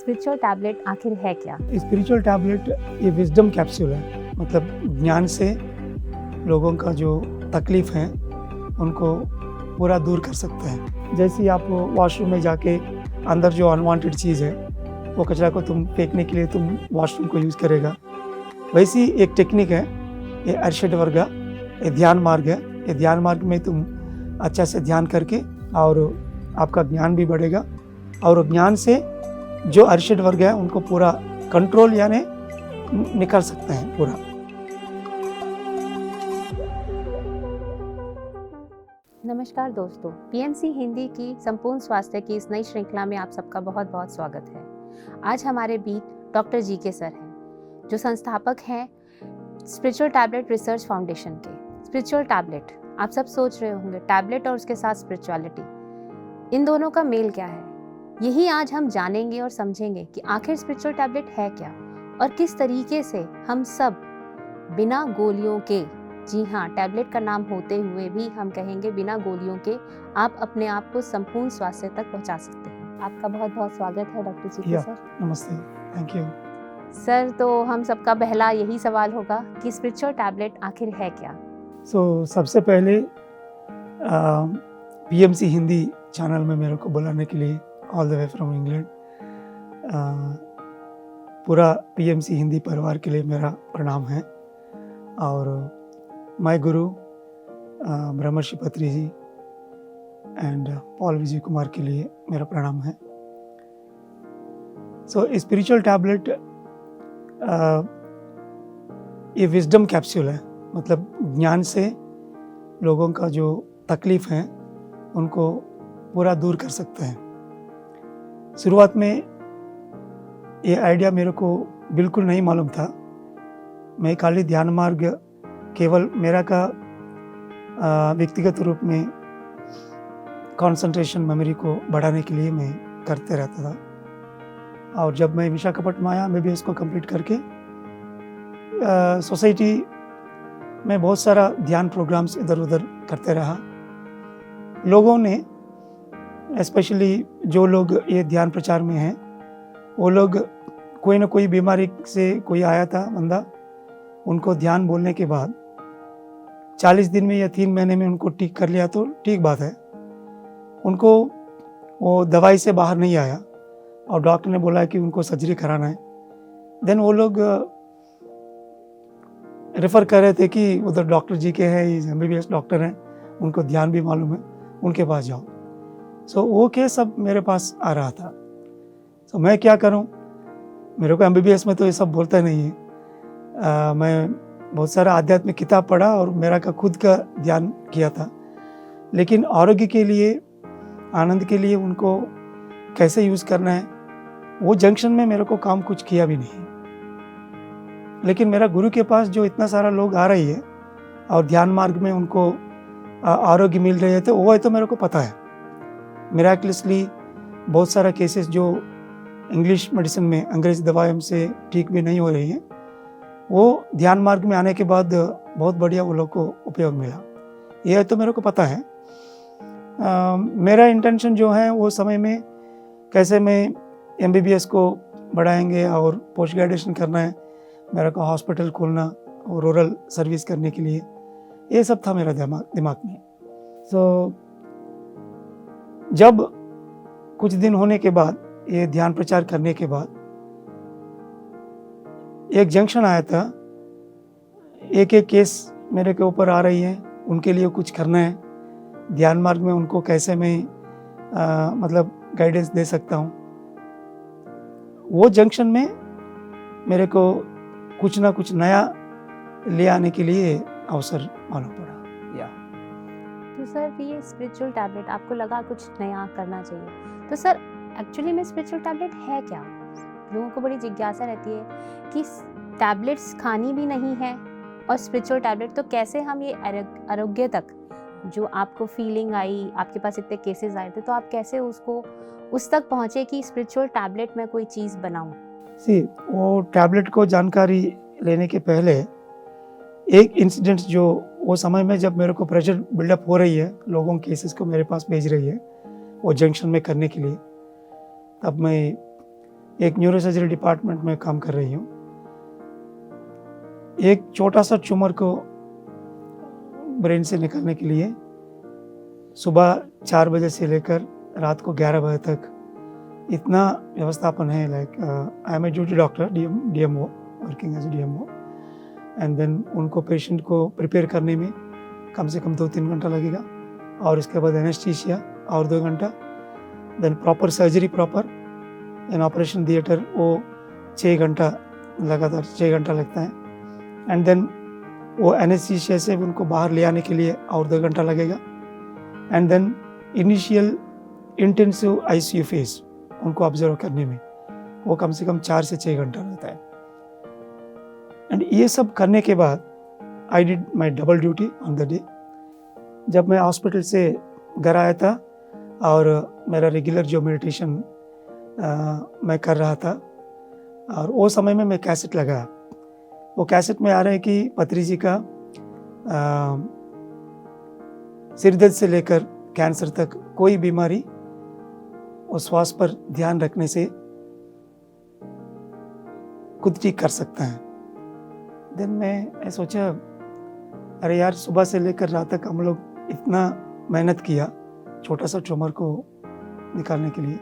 Spiritual tablet आखिर है क्या? स्पिरिचुअल टैबलेट ये विजडम कैप्सूल है, मतलब ज्ञान से लोगों का जो तकलीफ़ है उनको पूरा दूर कर सकते हैं। जैसे आप वॉशरूम में जाके अंदर जो अनवांटेड चीज़ है वो कचरा को तुम फेंकने के लिए तुम वॉशरूम को यूज़ करेगा, वैसी एक टेक्निक है ये अर्शद वर्गा, ये ध्यान मार्ग है। ये ध्यान मार्ग में तुम अच्छा से ध्यान करके और आपका ज्ञान भी बढ़ेगा और ज्ञान से जो अर्शद वर्ग है उनको पूरा कंट्रोल यानी निकाल सकते हैं पूरा। नमस्कार दोस्तों, पीएमसी हिंदी की संपूर्ण स्वास्थ्य की इस नई श्रृंखला में आप सबका बहुत बहुत स्वागत है। आज हमारे बीच डॉक्टर जी के सर हैं, जो संस्थापक हैं स्पिरिचुअल टैबलेट रिसर्च फाउंडेशन के। स्पिरिचुअल टैबलेट, आप सब सोच रहे होंगे टैबलेट और उसके साथ स्पिरिचुअलिटी, इन दोनों का मेल क्या है? यही आज हम जानेंगे और समझेंगे कि आखिर स्पिरिचुअल टैबलेट है क्या और किस तरीके से हम सब बिना गोलियों के, जी हाँ, टैबलेट का नाम होते हुए भी हम कहेंगे बिना गोलियों के आप अपने आप को संपूर्ण स्वास्थ्य तक पहुंचा सकते हैं। आपका बहुत बहुत स्वागत है डॉक्टर जी के सर। नमस्ते, थैंक यू सर। तो हम सबका पहला यही सवाल होगा कि स्पिरिचुअल टैबलेट आखिर है क्या? सबसे पहले पीएमसी हिंदी चैनल में मेरे को बुलाने के लिए all the way from England पूरा पीएमसी हिंदी परिवार के लिए मेरा प्रणाम है। और मैं गुरु ब्रह्मर्षि पत्री जी एंड पॉल विजय कुमार के लिए मेरा प्रणाम है। स्पिरिचुअल टैबलेट ये विजडम कैप्सूल है, मतलब ज्ञान से लोगों का जो तकलीफ़ है उनको पूरा दूर कर सकते हैं। शुरुआत में ये आइडिया मेरे को बिल्कुल नहीं मालूम था। मैं खाली ध्यान मार्ग केवल मेरा का व्यक्तिगत रूप में कंसंट्रेशन मेमोरी को बढ़ाने के लिए मैं करते रहता था। और जब मैं विशाखापट्टनम आया, मैं भी इसको कंप्लीट करके सोसाइटी में बहुत सारा ध्यान प्रोग्राम्स इधर उधर करते रहा। लोगों ने स्पेशली जो लोग ये ध्यान प्रचार में हैं, वो लोग कोई ना कोई बीमारी से कोई आया था बंदा, उनको ध्यान बोलने के बाद 40 दिन में या 3 महीने में उनको ठीक कर लिया तो ठीक बात है। उनको वो दवाई से बाहर नहीं आया और डॉक्टर ने बोला कि उनको सर्जरी कराना है, देन वो लोग रेफ़र कर रहे थे कि उधर डॉक्टर जी के हैं, एमबीबीएस डॉक्टर हैं, उनको ध्यान भी मालूम है, उनके पास जाओ। वो केस सब मेरे पास आ रहा था। मैं क्या करूं? मेरे को एमबीबीएस में तो ये सब बोलता नहीं है। मैं बहुत सारा आध्यात्मिक किताब पढ़ा और मेरा का खुद का ध्यान किया था, लेकिन आरोग्य के लिए, आनंद के लिए उनको कैसे यूज़ करना है वो जंक्शन में मेरे को काम कुछ किया भी नहीं। लेकिन मेरा गुरु के पास जो इतना सारा लोग आ रही है और ध्यान मार्ग में उनको आरोग्य मिल रहे है, तो वो है तो मेरे को पता है। मिराक्युलसली बहुत सारा केसेस जो इंग्लिश मेडिसिन में, अंग्रेजी दवाइयों से ठीक भी नहीं हो रही हैं, वो ध्यान मार्ग में आने के बाद बहुत बढ़िया वो लोग को उपयोग मिला। यह तो मेरे को पता है। मेरा इंटेंशन जो है वो समय में कैसे मैं एमबीबीएस को बढ़ाएंगे और पोस्ट ग्रेजुएशन करना है, मेरा को हॉस्पिटल खोलना और रूरल सर्विस करने के लिए, ये सब था मेरा दिमाग में। जब कुछ दिन होने के बाद, ये ध्यान प्रचार करने के बाद एक जंक्शन आया था। एक केस मेरे के ऊपर आ रही है, उनके लिए कुछ करना है। ध्यान मार्ग में उनको कैसे मैं मतलब गाइडेंस दे सकता हूँ, वो जंक्शन में मेरे को कुछ ना कुछ नया ले आने के लिए अवसर मालूम पड़ा। तो सर, ये स्पिरिचुअल टैबलेट आपको लगा कुछ नया करना चाहिए, तो सर एक्चुअली में स्पिरिचुअल टैबलेट है क्या? लोगों को बड़ी जिज्ञासा रहती है कि टैबलेट्स खानी भी नहीं है और स्पिरिचुअल टैबलेट, तो कैसे हम ये आरोग्य तक जो आपको फीलिंग आई, आपके पास इतने केसेस आए थे, तो आप कैसे उसको उस तक पहुँचे कि स्पिरिचुअल टैबलेट में कोई चीज़ बनाऊँ? वो टैबलेट को जानकारी लेने के पहले एक इंसिडेंट जो वो समय में जब मेरे को प्रेशर बिल्डअप हो रही है, लोगों केसेस को मेरे पास भेज रही है वो जंक्शन में करने के लिए, तब मैं एक न्यूरोसर्जरी डिपार्टमेंट में काम कर रही हूँ। एक छोटा सा ट्यूमर को ब्रेन से निकालने के लिए सुबह 4 बजे से लेकर रात को 11 बजे तक इतना व्यवस्थापन है। Like I am a duty doctor, DMO, working as a DMO, and then उनको पेशेंट को प्रिपेयर करने में कम से कम 2-3 घंटा लगेगा, और इसके बाद एनेस्थीसिया और 2 घंटा, then proper surgery, proper in operation theatre वो 6 घंटा, लगातार 6 घंटा लगता है, एंड देन वो एनेस्थीसिया से उनको बाहर ले आने के लिए और 2 घंटा लगेगा, and then initial intensive ICU phase उनको ऑब्जर्व करने में वो कम से कम 4 से 6 घंटा लगता है। एंड ये सब करने के बाद I did my double duty on the day. जब मैं हॉस्पिटल से घर आया था और मेरा रेगुलर जो मेडिटेशन मैं कर रहा था, और वो समय में मैं कैसेट लगाया। वो कैसेट में आ रहा है कि पत्री जी का सिर दर्द से लेकर कैंसर तक कोई बीमारी वो श्वास पर ध्यान रखने से खुद ठीक कर सकता है। देन मैं सोचा, अरे यार, सुबह से लेकर रात तक हम लोग इतना मेहनत किया छोटा सा ट्यूमर को निकालने के लिए,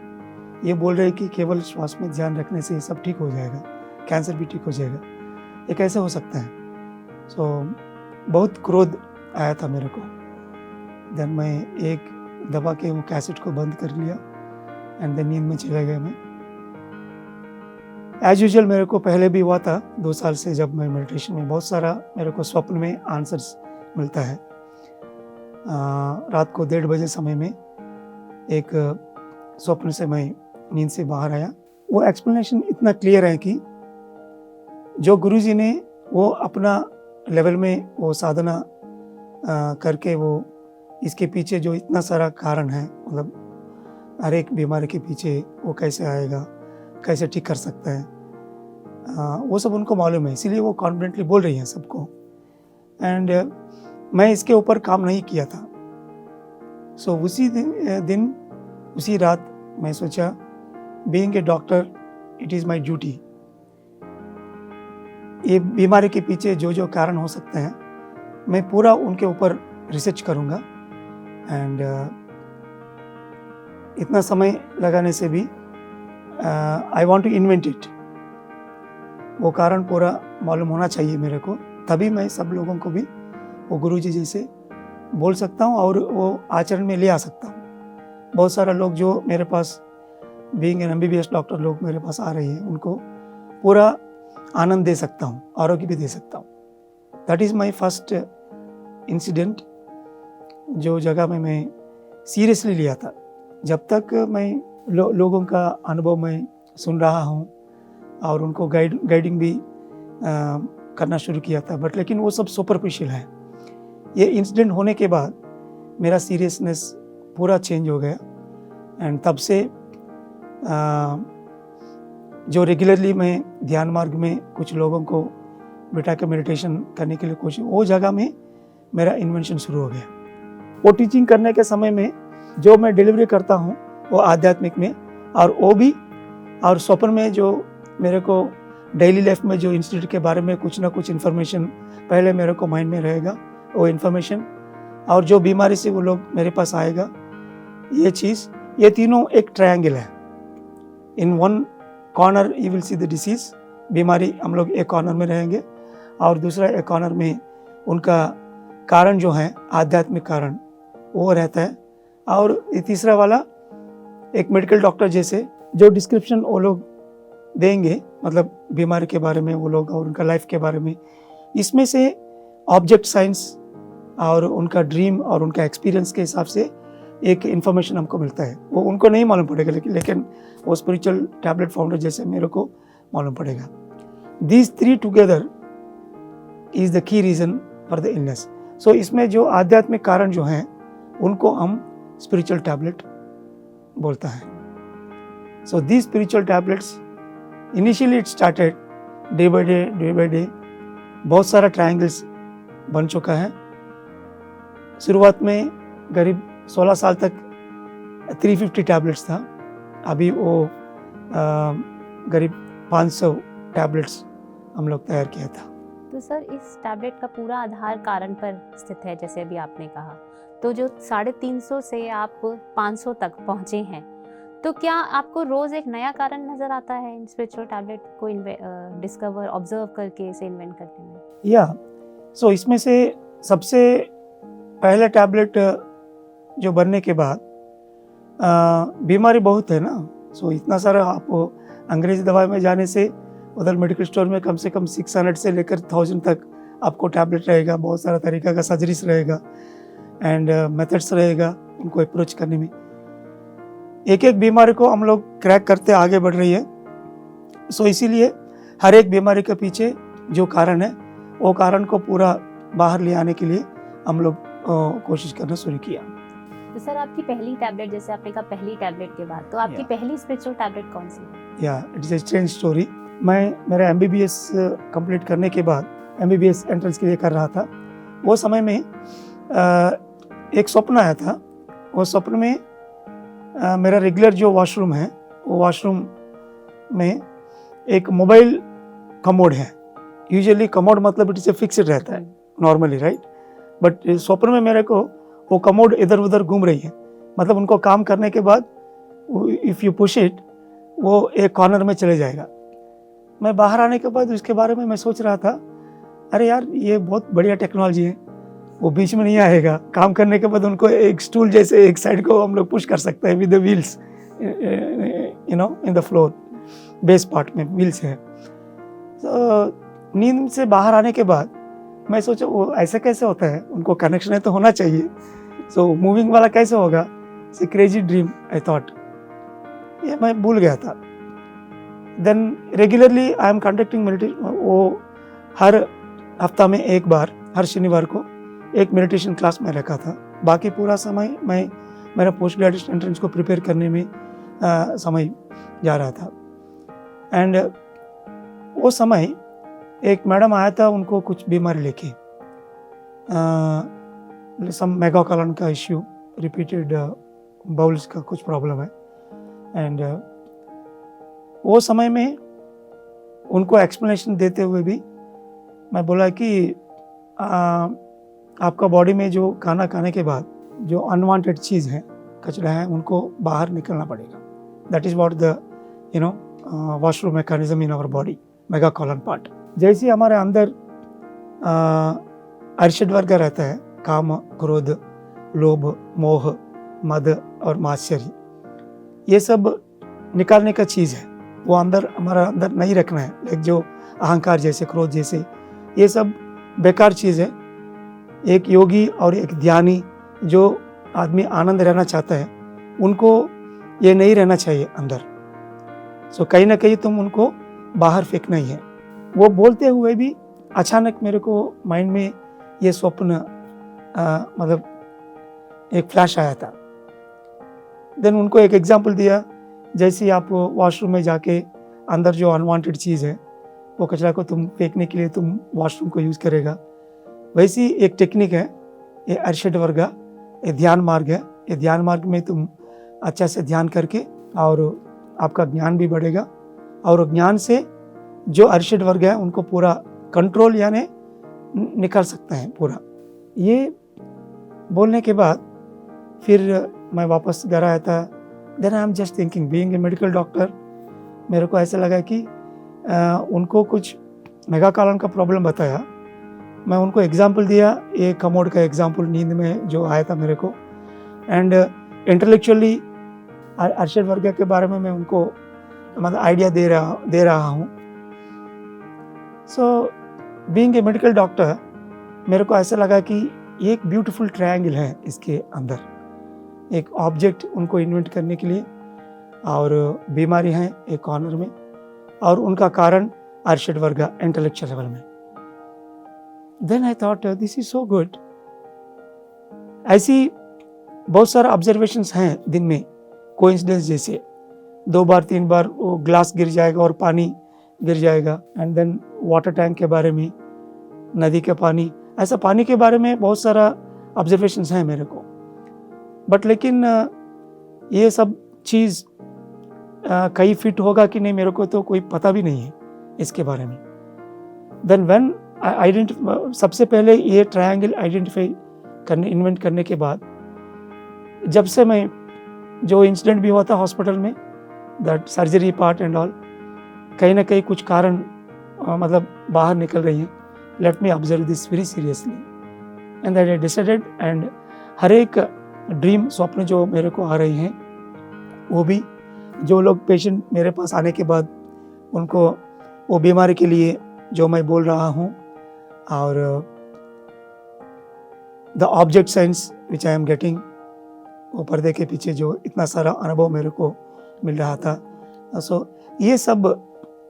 ये बोल रहे कि केवल श्वास में ध्यान रखने से सब ठीक हो जाएगा, कैंसर भी ठीक हो जाएगा, ये कैसे हो सकता है? सो बहुत क्रोध आया था मेरे को। देन मैं एक दबा के वो कैसेट को बंद कर लिया, एंड देन नींद में चला गया मैं। एज यूजुअल मेरे को पहले भी हुआ था 2 साल से, जब मैं मेडिटेशन में बहुत सारा मेरे को स्वप्न में आंसर्स मिलता है। रात को 1:30 बजे समय में एक स्वप्न से मैं नींद से बाहर आया। वो एक्सप्लेनेशन इतना क्लियर है कि जो गुरुजी ने वो अपना लेवल में वो साधना करके वो इसके पीछे जो इतना सारा कारण है, मतलब हर एक बीमारी के पीछे वो कैसे आएगा, कैसे ठीक कर सकता है, वो सब उनको मालूम है, इसीलिए वो कॉन्फिडेंटली बोल रही हैं सबको। एंड मैं इसके ऊपर काम नहीं किया था। सो उसी दिन उसी रात मैं सोचा, being a doctor it is my duty, ये बीमारी के पीछे जो जो कारण हो सकते हैं मैं पूरा उनके ऊपर रिसर्च करूँगा, एंड इतना समय लगाने से भी I want to invent it, वो कारण पूरा मालूम होना चाहिए मेरे को, तभी मैं सब लोगों को भी वो गुरुजी जैसे बोल सकता हूँ और वो आचरण में ले आ सकता हूँ। बहुत सारा लोग जो मेरे पास बीइंग एन MBBS डॉक्टर लोग मेरे पास आ रहे हैं, उनको पूरा आनंद दे सकता हूँ, आरोग्य भी दे सकता हूँ। That is my first incident, जो जगह में मैं सीरियसली लिया था। जब तक मैं लोगों का अनुभव मैं सुन रहा हूँ और उनको गाइडिंग भी करना शुरू किया था, बट लेकिन वो सब सुपरफिशियल है। ये इंसिडेंट होने के बाद मेरा सीरियसनेस पूरा चेंज हो गया, एंड तब से जो रेगुलरली मैं ध्यान मार्ग में कुछ लोगों को बिठा के मेडिटेशन करने के लिए कोशिश, वो जगह में मेरा इन्वेंशन शुरू हो गया। वो टीचिंग करने के समय में जो मैं डिलीवरी करता हूँ वो आध्यात्मिक में, और वो भी और स्वप्न में जो मेरे को डेली लाइफ में जो इंस्टीट्यूट के बारे में कुछ ना कुछ इन्फॉर्मेशन पहले मेरे को माइंड में रहेगा, वो इन्फॉर्मेशन, और जो बीमारी से वो लोग मेरे पास आएगा, ये चीज़, ये तीनों एक ट्रायंगल है। In one corner you will see the disease, बीमारी हम लोग एक कॉर्नर में रहेंगे, और दूसरा एक कॉर्नर में उनका कारण जो है आध्यात्मिक कारण वो रहता है, और तीसरा वाला एक मेडिकल डॉक्टर जैसे जो डिस्क्रिप्शन वो लोग देंगे, मतलब बीमारी के बारे में वो लोग और उनका लाइफ के बारे में, इसमें से ऑब्जेक्ट साइंस और उनका ड्रीम और उनका एक्सपीरियंस के हिसाब से एक इन्फॉर्मेशन हमको मिलता है। वो उनको नहीं मालूम पड़ेगा, लेकिन वो स्पिरिचुअल टैबलेट फाउंडर जैसे मेरे को मालूम पड़ेगा। These 3 together is the key reason for the illness. So इसमें जो आध्यात्मिक कारण जो हैं उनको हम स्पिरिचुअल टैबलेट बोलता है। So these spiritual tablets initially it started day by day, बहुत सारा ट्रायंगल्स बन चुका है। शुरुआत में करीब 16 साल तक 350 टैबलेट्स था, अभी वो करीब 500 टैबलेट्स हम लोग तैयार किया था। तो सर इस टैबलेट का पूरा आधार कारण पर स्थित है, जैसे अभी आपने कहा। तो जो 350 से आप 500 तक पहुँचे हैं, तो क्या आपको रोज़ एक नया कारण नज़र आता है इन स्पिरिचुअल टैबलेट को डिस्कवर ऑब्जर्व करके इसे इन्वेंट करने में? या सो इसमें से सबसे पहले टैबलेट जो बनने के बाद बीमारी बहुत है ना, सो इतना सारा आपको अंग्रेजी दवाई में जाने से उधर मेडिकल स्टोर में कम से कम 600 से लेकर 1000 तक आपको टैबलेट रहेगा, बहुत सारा तरीका का सर्जरीज रहेगा एंड मेथड्स रहेगा उनको अप्रोच करने में। एक एक बीमारी को हम लोग क्रैक करते आगे बढ़ रही है। सो इसीलिए हर एक बीमारी के पीछे जो कारण है वो कारण को पूरा बाहर ले आने के लिए हम लोग कोशिश करना शुरू किया। तो सर आपकी पहली टैबलेट, जैसे आपने कहा पहली टैबलेट के बाद, तो आपकी पहली स्पिरिचुअल टैबलेट कौन सी है? या it is a strange story. मैं मेरा MBBS कंप्लीट करने के बाद MBBS एंट्रेंस के लिए कर रहा था। वो समय में एक स्वप्न आया था। वो स्वप्न में मेरा रेगुलर जो वॉशरूम है, वो वॉशरूम में एक मोबाइल कमोड है। यूजुअली कमोड मतलब इट इज़ फिक्स्ड रहता है नॉर्मली, राइट? बट स्वप्न में मेरे को वो कमोड इधर उधर घूम रही है। मतलब उनको काम करने के बाद इफ़ यू पुश इट, वो एक कॉर्नर में चले जाएगा। मैं बाहर आने के बाद उसके बारे में मैं सोच रहा था, अरे यार ये बहुत बढ़िया टेक्नोलॉजी है, वो बीच में नहीं आएगा। काम करने के बाद उनको एक स्टूल जैसे एक साइड को हम लोग पुश कर सकते हैं with the wheels, you know, in the floor base part में व्हील्स है। तो नींद से बाहर आने के बाद मैं सोचा वो ऐसा कैसे होता है, उनको कनेक्शन है तो होना चाहिए। सो मूविंग वाला कैसे होगा? It's a crazy dream I thought. ये मैं भूल गया था। Then regularly I am conducting meditation. वो हर हफ्ता में एक बार, हर शनिवार को एक मेडिटेशन क्लास में रखा था। बाकी पूरा समय मैं मेरा पोस्ट ग्रेजुएशन एंट्रेंस को प्रिपेयर करने में समय जा रहा था। एंड वो समय एक मैडम आया था, उनको कुछ बीमारी लेके, सम मेगाकोलन का इश्यू, रिपीटेड बाउल्स का कुछ प्रॉब्लम है। एंड वो समय में उनको एक्सप्लेनेशन देते हुए भी मैं बोला कि आपका बॉडी में जो खाना खाने के बाद जो अनवांटेड चीज़ है, कचरा है, उनको बाहर निकलना पड़ेगा। That is what the washroom mechanism in our body, megacolon part. जैसे ही हमारे अंदर अरिषड वर्ग रहता है, काम, क्रोध, लोभ, मोह, मद और मात्सर्य, ये सब निकालने का चीज़ है। वो अंदर हमारा अंदर नहीं रखना है। एक जो अहंकार जैसे, क्रोध जैसे, ये सब बेकार चीज़ है। एक योगी और एक ध्यानी, जो आदमी आनंद रहना चाहता है, उनको ये नहीं रहना चाहिए अंदर। सो कहीं ना कहीं तुम उनको बाहर फेंकना ही है। वो बोलते हुए भी अचानक मेरे को माइंड में ये स्वप्न मतलब एक फ्लैश आया था। देन उनको एक एग्जांपल दिया, जैसे ही आप वॉशरूम में जाके अंदर जो अनवांटेड चीज़ है, वो कचरा को तुम फेंकने के लिए तुम वॉशरूम को यूज़ करेगा, वैसी एक टेक्निक है ये अरिषड वर्ग, ये ध्यान मार्ग है। ये ध्यान मार्ग में तुम अच्छा से ध्यान करके और आपका ज्ञान भी बढ़ेगा, और ज्ञान से जो अरिषड वर्ग है उनको पूरा कंट्रोल यानी निकाल सकते हैं पूरा। ये बोलने के बाद फिर मैं वापस घर आया था। Then I am just thinking, being a medical doctor, मेरे को ऐसा लगा कि उनको कुछ मेगाकोलन का प्रॉब्लम बताया। मैं उनको एग्जाम्पल दिया, ये कमोड का एग्जाम्पल नींद में जो आया था मेरे को, एंड इंटेलेक्चुअली अरिषड वर्ग के बारे में मैं उनको मतलब आइडिया दे रहा हूँ। So being a medical doctor, मेरे को ऐसा लगा कि एक ब्यूटीफुल ट्रायंगल है इसके अंदर, एक ऑब्जेक्ट उनको इन्वेंट करने के लिए, और बीमारी है एक कॉर्नर में, और उनका कारण अरिषड वर्ग इंटेलेक्चुअल लेवल में। Then I thought this is so good. ऐसी बहुत सारे ऑब्जर्वेशंस हैं दिन में, कोइंसिडेंस जैसे 2 बार 3 बार वो ग्लास गिर जाएगा और पानी गिर जाएगा। एंड देन वाटर टैंक के बारे में, नदी के पानी, ऐसा पानी के बारे में बहुत सारा ऑब्जर्वेशंस हैं मेरे को। बट लेकिन ये सब चीज़ कहीं फिट होगा कि नहीं मेरे को तो कोई पता भी नहीं है इसके बारे में। देन व्हेन सबसे पहले ये ट्रायंगल आइडेंटिफाई इन्वेंट करने के बाद, जब से मैं जो इंसिडेंट भी हुआ था हॉस्पिटल में, that surgery part and all, कहीं ना कहीं कुछ कारण मतलब बाहर निकल रही हैं। Let me observe this very seriously and that I decided. And हर एक ड्रीम, स्वप्न जो मेरे को आ रही हैं, वो भी जो लोग पेशेंट मेरे पास आने के बाद उनको वो बीमारी के लिए जो मैं बोल रहा हूँ, और the object science which I am getting, वो पर्दे के पीछे जो इतना सारा अनुभव मेरे को मिल रहा था। सो ये सब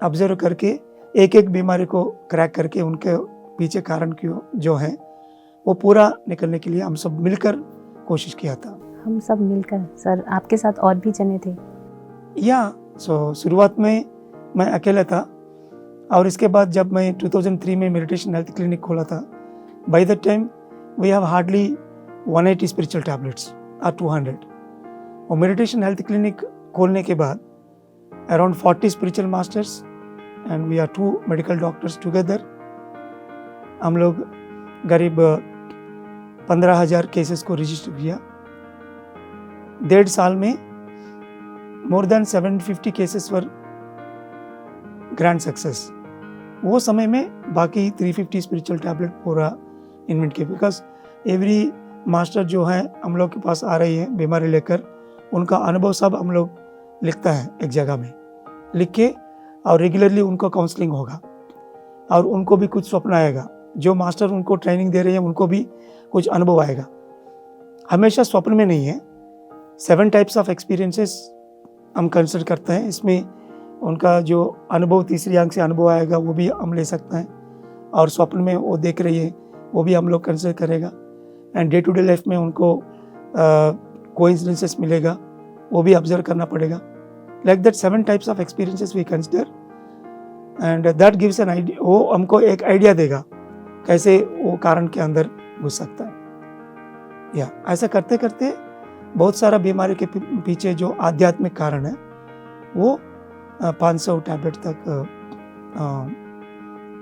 ऑब्जर्व करके एक एक बीमारी को क्रैक करके उनके पीछे कारण क्यों जो है वो पूरा निकलने के लिए हम सब मिलकर कोशिश किया था। हम सब मिलकर सर, आपके साथ और भी जने थे? शुरुआत में मैं अकेला था, और इसके बाद जब मैं 2003 में मेडिटेशन हेल्थ क्लिनिक खोला था, by that time we have hardly 180 spiritual tablets और 200। और मेडिटेशन हेल्थ क्लिनिक खोलने के बाद around 40 spiritual masters and we are 2 medical doctors together, हम लोग करीब 15,000 केसेस को रजिस्टर किया। 1.5 साल में मोर देन 750 केसेस वर ग्रैंड सक्सेस। वो समय में बाकी 350 स्पिरिचुअल टैबलेट पूरा इन्वेंट किया, बिकॉज एवरी मास्टर जो है हम लोग के पास आ रही है बीमारी लेकर, उनका अनुभव सब हम लोग लिखता है एक जगह में लिख के, और रेगुलरली उनको काउंसलिंग होगा और उनको भी कुछ स्वप्न आएगा। जो मास्टर उनको ट्रेनिंग दे रहे हैं उनको भी कुछ अनुभव आएगा। हमेशा स्वप्न में नहीं है, 7 टाइप्स ऑफ एक्सपीरियंसेस हम कंसिडर करते हैं। इसमें उनका जो अनुभव, तीसरी आंख से अनुभव आएगा, वो भी हम ले सकते हैं, और स्वप्न में वो देख रही है वो भी हम लोग कंसिडर करेगा। And day to day life में उनको कोइंसिडेंसेस मिलेगा, वो भी ऑब्जर्व करना पड़ेगा। Like that 7 types of experiences we consider, and that gives an idea, वो हमको एक आइडिया देगा कैसे वो कारण के अंदर घुस सकता है। या ऐसा करते करते बहुत सारा बीमारी के पीछे जो आध्यात्मिक कारण है वो 500 टैबलेट तक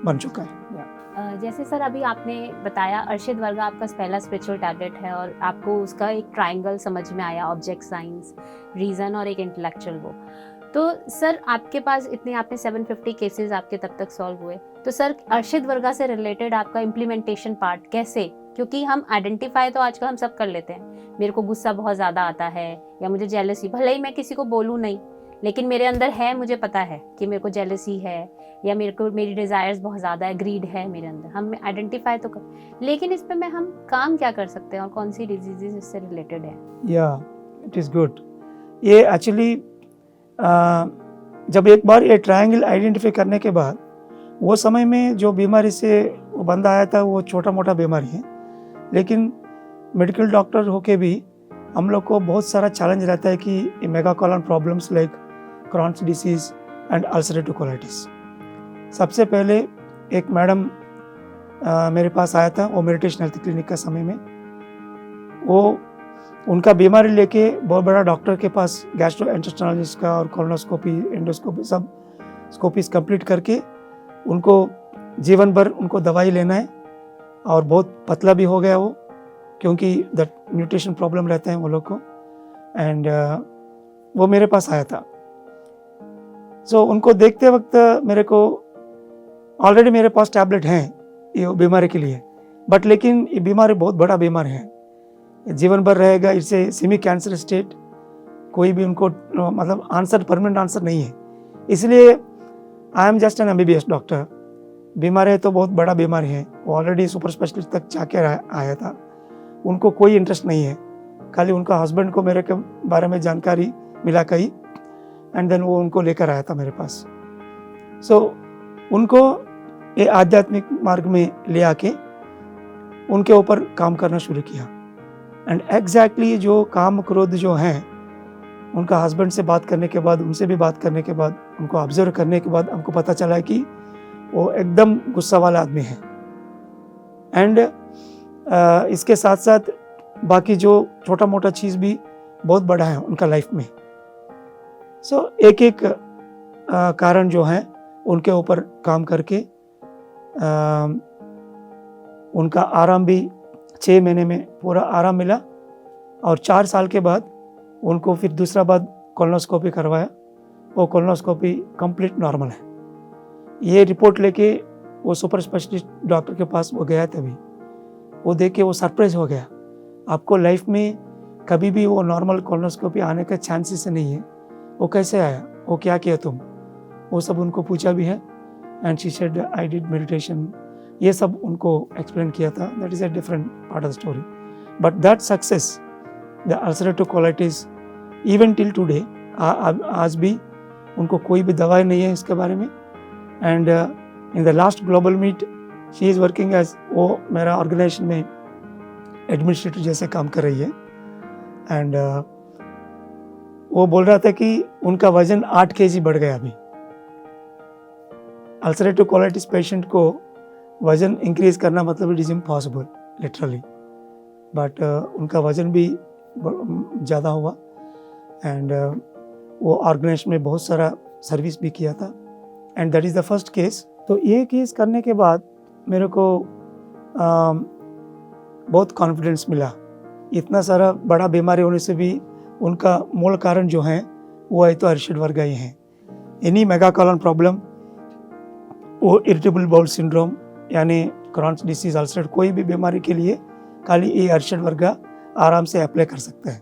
बन चुका है। जैसे सर अभी आपने बताया अर्शिद वर्गा आपका पहला स्पिरिचुअल टैबलेट है, और आपको उसका एक ट्रायंगल समझ में आया, ऑब्जेक्ट साइंस, रीजन और एक इंटेलेक्चुअल वो। तो सर आपके पास इतने, आपने 750 केसेस आपके तब तक सॉल्व हुए, तो सर अर्शिद वर्गा से रिलेटेड आपका इम्प्लीमेंटेशन पार्ट कैसे? क्योंकि हम आइडेंटिफाई तो आजकल हम सब कर लेते हैं, मेरे को गुस्सा बहुत ज़्यादा आता है या मुझे जेलसी, भले ही मैं किसी को बोलूँ नहीं, लेकिन मेरे अंदर है, मुझे पता है कि मेरे को जेलसी है या मेरे को मेरी डिज़ायर्स बहुत ज़्यादा है, ग्रीड है मेरे अंदर, हम आइडेंटिफाई तो कर, लेकिन इस पे मैं हम काम क्या कर सकते हैं और कौन सी डिजीजेस इससे रिलेटेड है? या इट इज़ गुड। ये एक्चुअली जब एक बार ये ट्रायंगल आइडेंटिफाई करने के बाद, वो समय में जो बीमारी से वो बंदा आया था वो छोटा मोटा बीमारी है, लेकिन मेडिकल डॉक्टर होके भी हम लोग को बहुत सारा चैलेंज रहता है कि mega colon problems like Crohn's disease and ulcerative colitis. सबसे पहले एक मैडम मेरे पास आया था, वो मेडिटेशन हेल्थ क्लिनिक का समय में, वो उनका बीमारी लेके बहुत बड़ा डॉक्टर के पास गैस्ट्रोएंटेस्टाइनोलॉजिस्ट का और कोलोनोस्कोपी, एंडोस्कोपी, सब स्कोपीज कंप्लीट करके उनको जीवन भर उनको दवाई लेना है, और बहुत पतला भी हो गया वो, क्योंकि द न्यूट्रिशन प्रॉब्लम रहते हैं वो लोग को। एंड वो मेरे पास आया था। सो उनको देखते वक्त मेरे को ऑलरेडी मेरे पास टैबलेट हैं ये बीमारी के लिए, बट लेकिन ये बीमारी बहुत बड़ा बीमारी है, जीवन भर रहेगा, इससे सेमी कैंसर स्टेट, कोई भी उनको मतलब आंसर, परमानेंट आंसर नहीं है। इसलिए आई am just an MBBS doctor. बीमारी है तो बहुत बड़ा बीमारी है, वो ऑलरेडी सुपर स्पेशलिस्ट तक जाके आया था, उनको कोई इंटरेस्ट नहीं है, खाली उनका हस्बैंड को मेरे के बारे में जानकारी मिला कहीं, एंड देन वो उनको लेकर आया था मेरे पास। सो उनको ये आध्यात्मिक मार्ग में ले आके उनके ऊपर काम करना शुरू किया। एंड एग्जैक्टली जो काम क्रोध जो हैं, उनका हस्बैंड से बात करने के बाद, उनसे भी बात करने के बाद, उनको ऑब्जर्व करने के बाद हमको पता चला कि वो एकदम गुस्सा वाला आदमी है। एंड इसके साथ साथ बाकी जो छोटा मोटा चीज़ भी बहुत बड़ा है उनका लाइफ में। सो एक एक कारण जो है उनके ऊपर काम करके उनका आराम भी 6 महीने में पूरा आराम मिला, और 4 साल के बाद उनको फिर दूसरा बार कोलोनोस्कोपी करवाया। वो कोलोनोस्कोपी कंप्लीट नॉर्मल है। ये रिपोर्ट लेके वो सुपर स्पेशलिस्ट डॉक्टर के पास वो गया, तभी वो देख के वो सरप्राइज हो गया। आपको लाइफ में कभी भी वो नॉर्मल कोलोनोस्कोपी आने का चांसेस नहीं है, वो कैसे आया, वो क्या किया तुम, वो सब उनको पूछा भी है। And she said I did meditation, ये सब उनको एक्सप्लेन किया था। That is a different part of the story, but that success the ulcerative colitis even till today, आज भी उनको कोई भी दवाई नहीं है इसके बारे में। And in the last global meet she is working as, वो मेरा ऑर्गेनाइजेशन में एडमिनिस्ट्रेटर जैसे काम कर रही है। एंड वो बोल रहा था कि उनका वजन 8 kg बढ़ गया अभी। अल्सरेटिव कोलाइटिस पेशेंट को वजन इंक्रीज करना मतलब it is impossible literally, but उनका वजन भी ज़्यादा हुआ। एंड वो ऑर्गेनाइजेशन में बहुत सारा सर्विस भी किया था। And that is the first case. तो ये केस करने के बाद मेरे को बहुत कॉन्फिडेंस मिला। इतना सारा बड़ा बीमारी होने से भी उनका मूल कारण जो है वो है तो अर्शिड वर्गा ही हैं। एनी मेगाकोलन प्रॉब्लम, वो इरिटेबल बाउल सिंड्रोम यानी क्रॉन्स डिसीज, अल्सर, कोई भी बीमारी के लिए खाली ये अर्शिड वर्गा आराम से अप्लाई कर सकते हैं।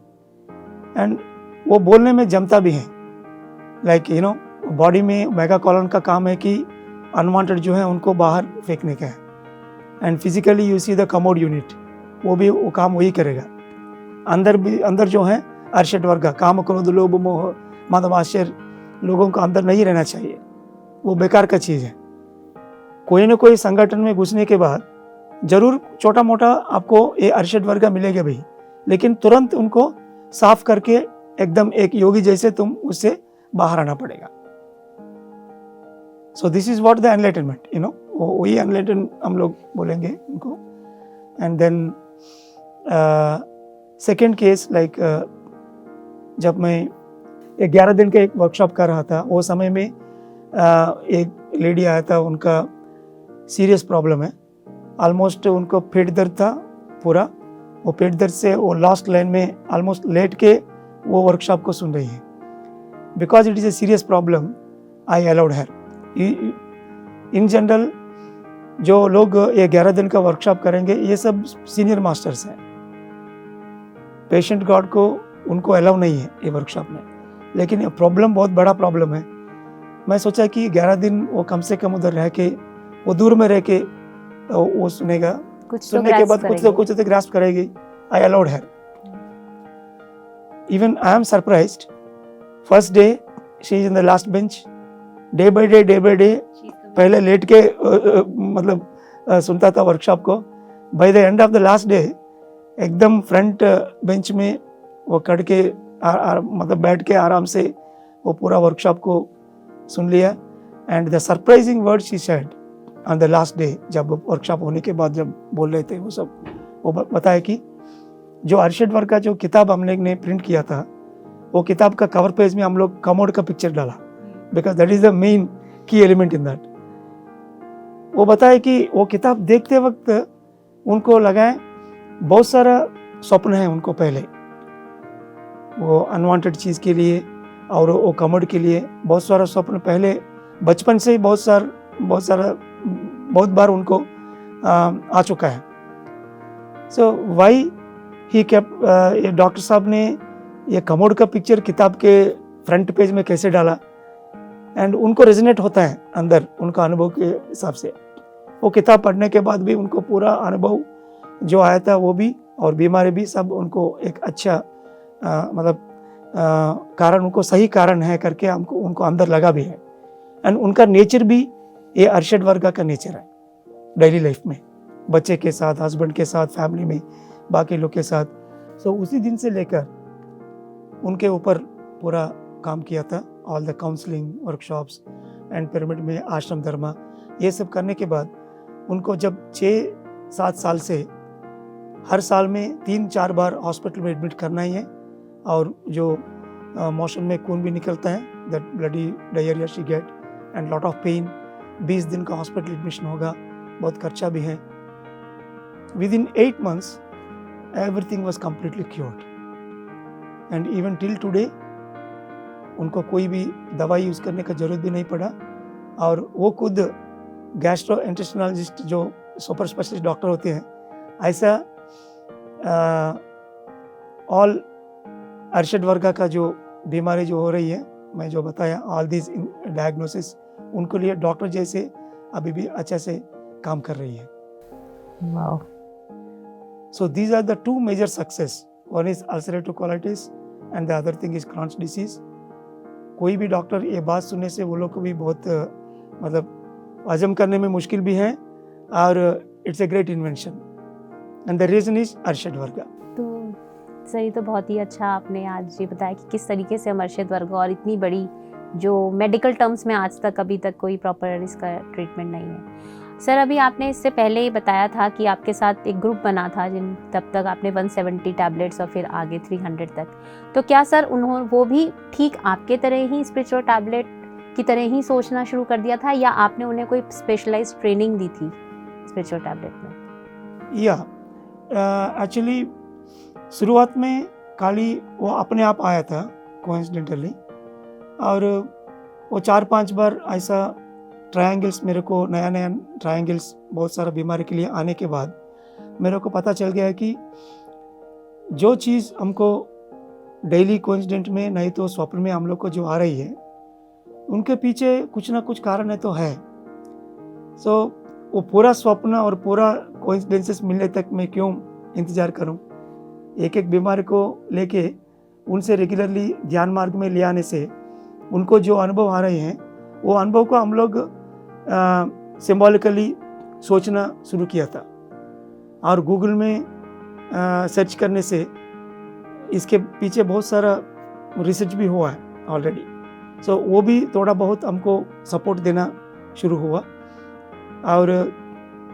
एंड वो बोलने में जमता भी है, लाइक यू नो बॉडी में मेगाकोलन का काम है कि अनवांटेड जो है उनको बाहर फेंकने का है। And physically you see the commode unit, वो भी वो काम वही करेगा। अंदर भी, अंदर जो है अर्शिड वर्गा, काम, क्रोध, लोभ, मोह, मद, आश्चर्य, लोगों को अंदर नहीं रहना चाहिए, वो बेकार का चीज़ है। कोई ना कोई संगठन में घुसने के बाद जरूर छोटा मोटा आपको ये अर्शिड वर्गा मिलेगा भी, लेकिन तुरंत उनको साफ करके एकदम एक योगी जैसे तुम उससे बाहर आना पड़ेगा। So this is what the enlightenment, you know, वही एनलाइटन हम लोग बोलेंगे उनको। And then second case, like जब मैं 11 दिन का एक वर्कशॉप कर रहा था, वो समय में एक लेडी आया था, उनका सीरियस प्रॉब्लम है, ऑलमोस्ट उनको पेट दर्द था पूरा। वो पेट दर्द से वो लास्ट लाइन में ऑलमोस्ट लेट के वो वर्कशॉप को सुन रही है। Because it is a serious problem, I allowed her. In general जो लोग ये 11 दिन का वर्कशॉप करेंगे ये सब सीनियर मास्टर्स हैं, पेशेंट गॉड को उनको अलाउ नहीं है ये वर्कशॉप में। लेकिन ये प्रॉब्लम बहुत बड़ा प्रॉब्लम है। मैं सोचा कि 11 दिन वो कम से कम उधर रह के, वो दूर में रह के वो सुनेगा, सुनने के बाद कुछ तो ग्रास्प करेगी। I allowed her. Even I am surprised, first day she is in the last bench, day by day पहले लेट के मतलब सुनता था वर्कशॉप को। By the end of the last day एकदम फ्रंट बेंच में वो कट के मतलब बैठ के आराम से वो पूरा वर्कशॉप को सुन लिया। And the surprising word she said on the last day, जब वर्कशॉप होने के बाद जब बोल रहे थे वो सब, वो बताया कि जो अर्शिड वर्गा का जो किताब हम लोग ने प्रिंट किया था, वो किताब का कवर पेज में हम लोग कमोड का पिक्चर डाला, because that is the main की एलिमेंट इन दैट। वो बताया कि वो किताब देखते वक्त उनको लगा बहुत सारा स्वप्न है उनको पहले, वो अनवांटेड चीज़ के लिए और वो कमोड के लिए बहुत सारा स्वप्न पहले बचपन से ही बहुत बार उनको आ चुका है। सो वाई ही केप्ट, ये डॉक्टर साहब ने ये कमोड का पिक्चर किताब के फ्रंट पेज में कैसे डाला, एंड उनको रेजोनेट होता है अंदर उनका अनुभव के हिसाब से। वो किताब पढ़ने के बाद भी उनको पूरा अनुभव जो आया था वो भी और बीमारी भी सब उनको एक अच्छा मतलब कारण, उनको सही कारण है करके हमको उनको अंदर लगा भी है। एंड उनका नेचर भी ये अर्शिड वर्गा का नेचर है डेली लाइफ में, बच्चे के साथ, हस्बैंड के साथ, फैमिली में, बाकी लोग के साथ। सो उसी दिन से लेकर उनके ऊपर पूरा काम किया था, all the counselling workshops and pyramid में आश्रम धर्मा, ये सब करने के बाद उनको जब 6-7 साल से हर साल में 3-4 बार हॉस्पिटल में एडमिट करना ही है, और जो मोशन में खून भी निकलता है, that bloody diarrhoea she get and lot of pain, 20 दिन का हॉस्पिटल एडमिशन होगा, बहुत खर्चा भी है। Within 8 months, everything was completely cured. And even till today, उनको कोई भी दवाई यूज़ करने का ज़रूरत भी नहीं पड़ा, और वो खुद गैस्ट्रोएंटेस्टिनोलॉजिस्ट जो सुपर स्पेशलिस्ट डॉक्टर होते हैं, ऐसा ऑल अरशद वर्गा का जो बीमारी जो हो रही है, मैं जो बताया ऑल दिस डायग्नोसिस, उनको लिए डॉक्टर जैसे अभी भी अच्छा से काम कर रही है। Wow. So these are the two major success. One is ulcerative colitis and the other thing is Crohn's disease. कोई भी डॉक्टर ये बात सुनने से वो लोग को भी बहुत मतलब हजम करने में मुश्किल भी है, और it's a great invention and the reason is अरशद वर्गा। तो सही, तो बहुत ही अच्छा आपने आज ये बताया कि किस तरीके से अरशद वर्गा, और इतनी बड़ी जो मेडिकल टर्म्स में आज तक अभी तक कोई प्रॉपर इसका ट्रीटमेंट नहीं है। सर, अभी आपने इससे पहले ही बताया था कि आपके साथ एक ग्रुप बना था, जिन तब तक आपने 170 टैबलेट्स और फिर आगे 300 तक, तो क्या सर उन्होंने वो भी ठीक आपके तरह ही स्पिरिचुअल टैबलेट की तरह ही सोचना शुरू कर दिया था, या आपने उन्हें कोई स्पेशलाइज्ड ट्रेनिंग दी थी स्पिरिचुअल टैबलेट में? या एक्चुअली शुरुआत में खाली वो अपने आप आया था कोइंसिडेंटली, और वो 4-5 बार ऐसा ट्रायंगल्स, मेरे को नया नया ट्रायंगल्स बहुत सारा बीमारी के लिए आने के बाद मेरे को पता चल गया है कि जो चीज़ हमको डेली कोइंसिडेंट में, नहीं तो स्वप्न में हम लोग को जो आ रही है, उनके पीछे कुछ ना कुछ कारण है तो है। सो वो पूरा स्वप्न और पूरा कोइंसिडेंसेस मिलने तक मैं क्यों इंतज़ार करूं? एक एक बीमारी को लेके उनसे रेगुलरली ध्यान मार्ग में ले आने से उनको जो अनुभव आ रहे हैं, वो अनुभव को हम लोग सिंबॉलिकली सोचना शुरू किया था, और गूगल में सर्च करने से इसके पीछे बहुत सारा रिसर्च भी हुआ है ऑलरेडी। सो वो भी थोड़ा बहुत हमको सपोर्ट देना शुरू हुआ, और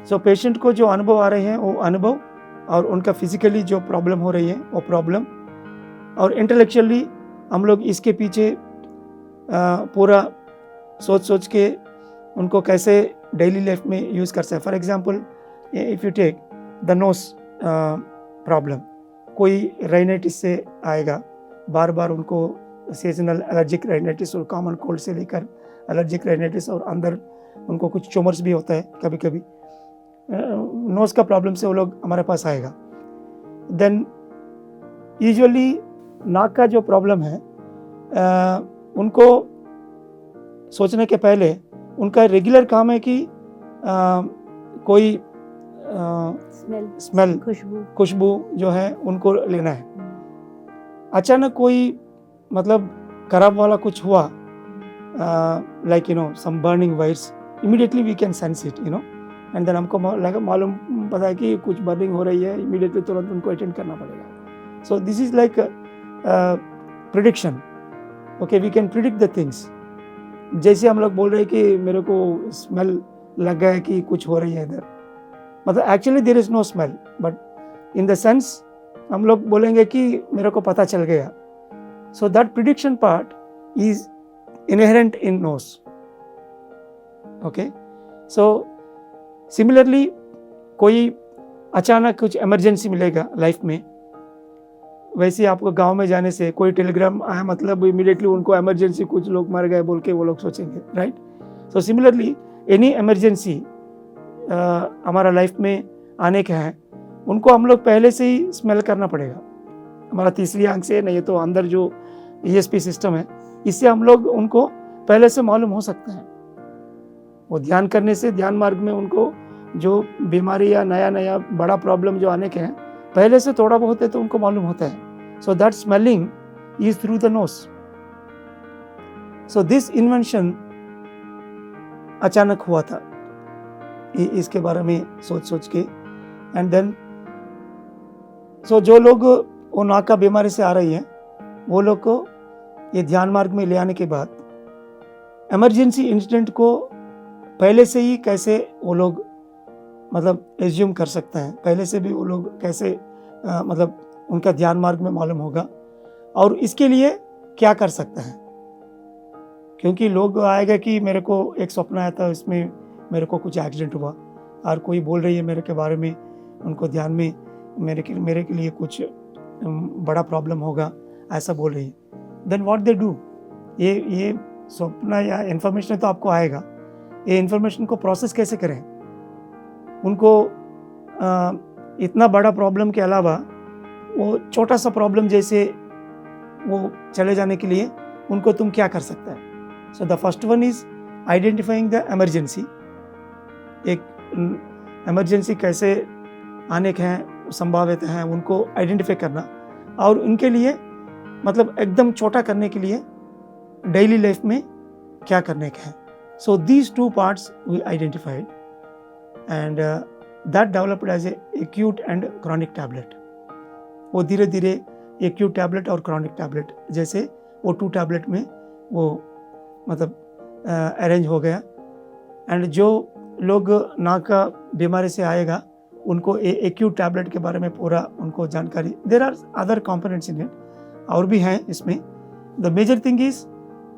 सो पेशेंट को जो अनुभव आ रहे हैं वो अनुभव, और उनका फिजिकली जो प्रॉब्लम हो रही है वो प्रॉब्लम, और इंटेलेक्चुअली हम लोग इसके पीछे पूरा सोच के उनको कैसे डेली लाइफ में यूज़ कर सकते हैं। For example, if you take the nose problem, कोई राइनाइटिस से आएगा, बार बार उनको सीजनल एलर्जिक राइनाइटिस और कॉमन कोल्ड से लेकर एलर्जिक राइनाइटिस, और अंदर उनको कुछ ट्यूमर्स भी होता है कभी कभी, नोज़ का प्रॉब्लम से वो लोग हमारे पास आएगा। देन यूजुअली नाक का जो प्रॉब्लम है, उनको सोचने के पहले उनका रेगुलर काम है कि कोई स्मेल खुशबू जो है उनको लेना है। अचानक कोई मतलब खराब वाला कुछ हुआ, like some burning wires, immediately we can sense it, and then हमको मालूम पता है कि कुछ बर्निंग हो रही है, इमीडिएटली तुरंत उनको अटेंड करना पड़ेगा। So this is like prediction. Okay, we can predict the things. जैसे हम लोग बोल रहे हैं कि मेरे को स्मेल लग गया है कि कुछ हो रही है इधर, मतलब actually there is no smell, but in the sense हम लोग बोलेंगे कि मेरे को पता चल गया। So that prediction part is inherent in nose. Okay, so similarly कोई अचानक कुछ इमरजेंसी मिलेगा लाइफ में, वैसे आपको गांव में जाने से कोई टेलीग्राम आया, मतलब इमीडिएटली उनको इमरजेंसी, कुछ लोग मर गए बोल के वो लोग सोचेंगे, right? So similarly any emergency हमारा लाइफ में आने का है, उनको हम लोग पहले से ही स्मेल करना पड़ेगा, हमारा तीसरी आंख से, नहीं तो अंदर जो ESP सिस्टम है, इससे हम लोग उनको पहले से मालूम हो सकता है। वो ध्यान करने से, ध्यान मार्ग में उनको जो बीमारी या नया नया बड़ा प्रॉब्लम जो आने के हैं, पहले से थोड़ा बहुत है तो उनको मालूम होता है। So that smelling is through the nose. So this invention अचानक हुआ था, इसके बारे में सोच के, एंड देन सो जो लोग वो नाक का बीमारी से आ रही हैं, वो लोग को ये ध्यान मार्ग में ले आने के बाद इमरजेंसी इंसिडेंट को पहले से ही कैसे वो लोग मतलब एज्यूम कर सकते हैं, पहले से भी वो लोग कैसे मतलब उनका ध्यान मार्ग में मालूम होगा, और इसके लिए क्या कर सकता है, क्योंकि लोग आएगा कि मेरे को एक सपना आया था, इसमें मेरे को कुछ एक्सीडेंट हुआ और कोई बोल रही है मेरे के बारे में, उनको ध्यान में मेरे के लिए कुछ बड़ा प्रॉब्लम होगा ऐसा बोल रही है, देन व्हाट दे डू, ये सपना या इन्फॉर्मेशन तो आपको आएगा, ये इन्फॉर्मेशन को प्रोसेस कैसे करें। उनको इतना बड़ा प्रॉब्लम के अलावा वो छोटा सा प्रॉब्लम जैसे वो चले जाने के लिए उनको तुम क्या कर सकता है। So the first one is identifying the emergency, एक इमरजेंसी कैसे आने के हैं, संभावित हैं, उनको आइडेंटिफाई करना और उनके लिए मतलब एकदम छोटा करने के लिए डेली लाइफ में क्या करने के हैं। So these two parts we identified and that developed as a acute and chronic tablet. वो धीरे धीरे एक्यूट टैबलेट और क्रॉनिक टैबलेट जैसे वो 2 टैबलेट में वो मतलब अरेंज हो गया। एंड जो लोग नाक का बीमारी से आएगा उनको एक्यूट टैबलेट के बारे में पूरा उनको जानकारी, there are other components in it, और भी हैं इसमें। The major thing is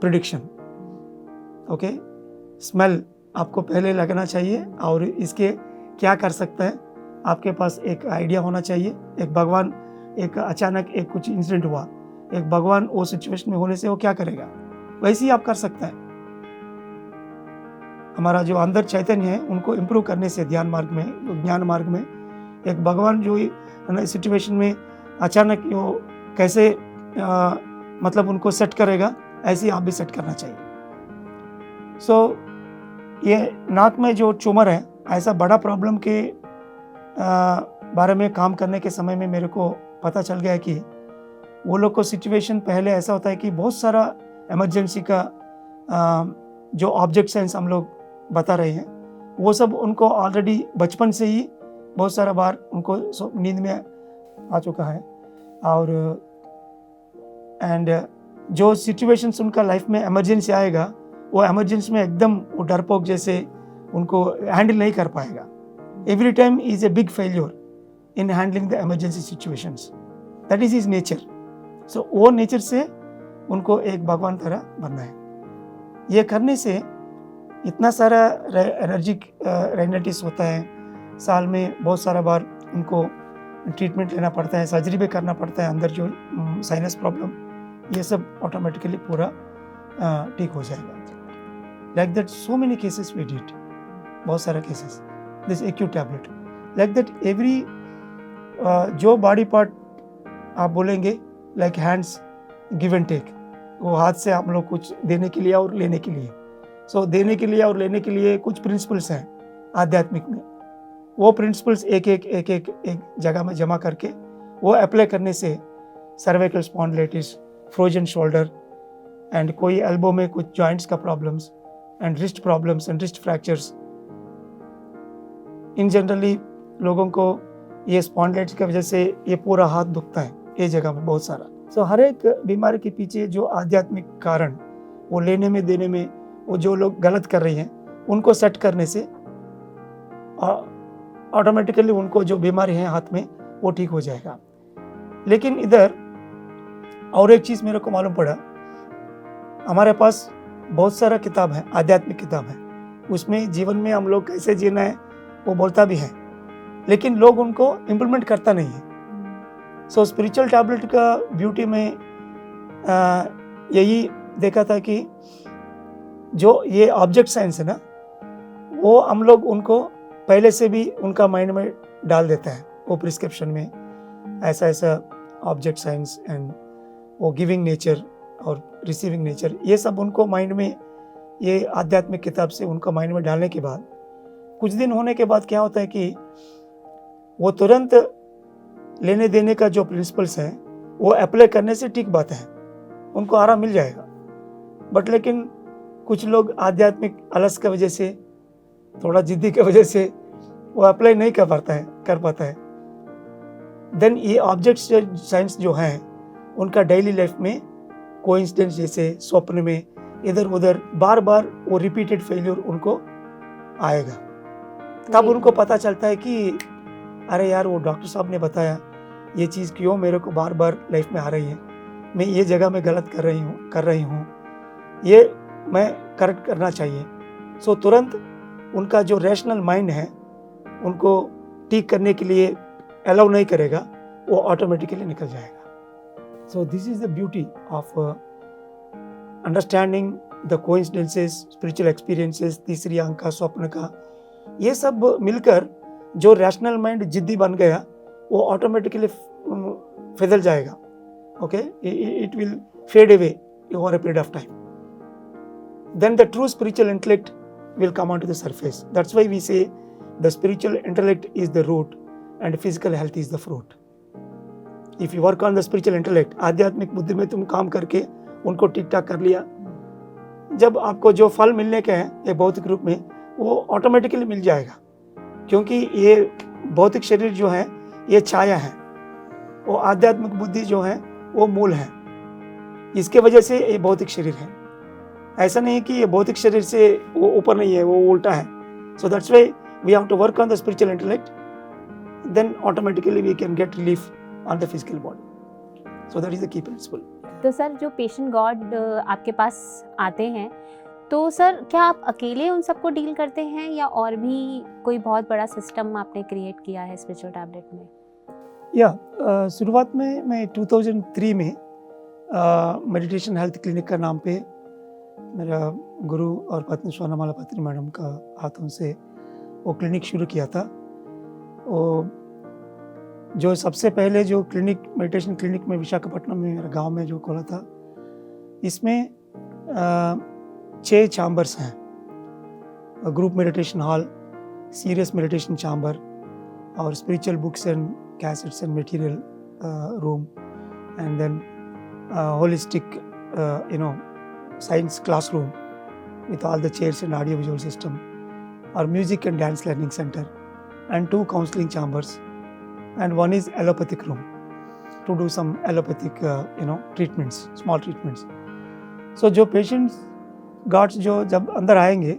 prediction, okay. Smell आपको पहले लगना चाहिए और इसके क्या कर सकता है आपके पास एक आइडिया होना चाहिए। एक भगवान एक अचानक एक कुछ इंसिडेंट हुआ, एक भगवान वो सिचुएशन में होने से वो क्या करेगा, वैसे ही आप कर सकते हैं। हमारा जो अंदर चैतन्य है उनको इम्प्रूव करने से ध्यान मार्ग में, ज्ञान मार्ग में, एक भगवान जो सिचुएशन में अचानक वो कैसे मतलब उनको सेट करेगा, ऐसे ही आप भी सेट करना चाहिए। सो ये नाक में जो ट्यूमर है, ऐसा बड़ा प्रॉब्लम के बारे में काम करने के समय में मेरे को पता चल गया कि वो लोग को सिचुएशन पहले ऐसा होता है कि बहुत सारा इमरजेंसी का जो ऑब्जेक्ट सेंस हम लोग बता रहे हैं वो सब उनको ऑलरेडी बचपन से ही बहुत सारा बार उनको नींद में आ चुका है। और एंड जो सिचुएशंस उनका लाइफ में इमरजेंसी आएगा वो इमरजेंसी में एकदम वो डरपोक जैसे उनको हैंडल नहीं कर पाएगा। Every time is a big failure in handling the emergency situations, that is his nature. So वो नेचर से उनको एक भगवान तरह बनना है। ये करने से इतना सारा एनर्जी रेगनेटिस होता है, साल में बहुत सारा बार उनको ट्रीटमेंट लेना पड़ता है, सर्जरी भी करना पड़ता है, अंदर जो साइनस प्रॉब्लम ये सब ऑटोमेटिकली पूरा ठीक हो जाएगा। Like that so many cases we did, बहुत सारा cases this acute tablet like that every जो बॉडी पार्ट आप बोलेंगे like hands give and take, वो हाथ से आप लोग कुछ देने के लिए और लेने के लिए। सो देने के लिए और लेने के लिए कुछ प्रिंसिपल्स हैं आध्यात्मिक में, वो प्रिंसिपल्स एक जगह में जमा करके वो अप्लाई करने से cervical spondylitis, frozen shoulder and कोई एल्बो में कुछ जॉइंट्स का problems and wrist problems and wrist fractures, in generally लोगों को ये स्पॉन्डिलाइटिस की वजह से ये पूरा हाथ दुखता है ये जगह में बहुत सारा। सो हर एक बीमारी के पीछे जो आध्यात्मिक कारण वो लेने में देने में वो जो लोग गलत कर रहे हैं उनको सेट करने से ऑटोमेटिकली उनको जो बीमारी है हाथ में वो ठीक हो जाएगा। लेकिन इधर और एक चीज़ मेरे को मालूम पड़ा, हमारे पास बहुत सारा किताब है, आध्यात्मिक किताब है, उसमें जीवन में हम लोग कैसे जीना है वो बोलता भी है, लेकिन लोग उनको इम्प्लीमेंट करता नहीं है। सो स्पिरिचुअल टैबलेट का ब्यूटी में यही देखा था कि जो ये ऑब्जेक्ट साइंस है ना, वो हम लोग उनको पहले से भी उनका माइंड में डाल देता है, वो प्रिस्क्रिप्शन में ऐसा ऐसा ऑब्जेक्ट साइंस एंड वो गिविंग नेचर और रिसीविंग नेचर, ये सब उनको माइंड में, ये आध्यात्मिक किताब से उनको माइंड में डालने के बाद कुछ दिन होने के बाद क्या होता है कि वो तुरंत लेने देने का जो प्रिंसिपल्स हैं वो अप्लाई करने से ठीक बात है, उनको आराम मिल जाएगा। बट लेकिन कुछ लोग आध्यात्मिक आलस की वजह से, थोड़ा जिद्दी की वजह से वो अप्लाई नहीं कर पाता है। देन ये ऑब्जेक्ट साइंस जो हैं उनका डेली लाइफ में कोइंसिडेंस जैसे स्वप्न में इधर उधर बार बार वो रिपीटेड फेलियर उनको आएगा। तब उनको पता चलता है कि अरे यार वो डॉक्टर साहब ने बताया ये चीज़ क्यों मेरे को बार बार लाइफ में आ रही है, मैं ये जगह में गलत कर रही हूँ, ये मैं करेक्ट करना चाहिए। सो तुरंत उनका जो रैशनल माइंड है उनको ठीक करने के लिए अलाउ नहीं करेगा, वो ऑटोमेटिकली निकल जाएगा। सो this is the beauty of understanding the coincidences, spiritual experiences, तीसरी आंख का, स्वप्न का, ये सब मिलकर जो रैशनल माइंड जिद्दी बन गया वो ऑटोमेटिकली फिसल जाएगा। Okay, it will fade away over a period of time. Then the true spiritual intellect will come onto the surface. That's why we say the spiritual intellect is the root and physical health is the fruit. If you work on the spiritual intellect, आध्यात्मिक बुद्धि में तुम काम करके उनको ठीक ठाक कर लिया, जब आपको जो फल मिलने के हैं ये भौतिक रूप में, वो ऑटोमेटिकली मिल जाएगा। क्योंकि ये भौतिक शरीर जो है ये छाया है, वो आध्यात्मिक बुद्धि जो है वो मूल है। इसके वजह से ये भौतिक शरीर है। ऐसा नहीं कि ये भौतिक शरीर से वो ऊपर नहीं है, वो उल्टा है। So that's why we have to work on the spiritual intellect, then automatically we can get relief on the physical body. So that is the key principle. तो सर, जो पेशेंट गॉड आपके पास आते हैं, तो सर क्या आप अकेले उन सबको डील करते हैं या और भी कोई बहुत बड़ा सिस्टम आपने क्रिएट किया है स्पिरिचुअल टैबलेट में? या शुरुआत में मैं 2003 में मेडिटेशन हेल्थ क्लिनिक का नाम पे मेरा गुरु और पत्नी सोनामाला पत्री मैडम का हाथों से वो क्लिनिक शुरू किया था। वो जो सबसे पहले जो क्लिनिक, मेडिटेशन क्लिनिक में विशाखापट्टनम में मेरे गांव में जो खोला था, इसमें 6 चैम्बर्स हैं। Group meditation hall, serious meditation chamber और spiritual books and cassettes and material room, and then holistic science classroom with all the chairs and audio visual system, or music and dance learning center, and 2 counseling chambers, and 1 is allopathic room to do some allopathic treatments, small treatments. So जो patients gods जो जब अंदर आएंगे,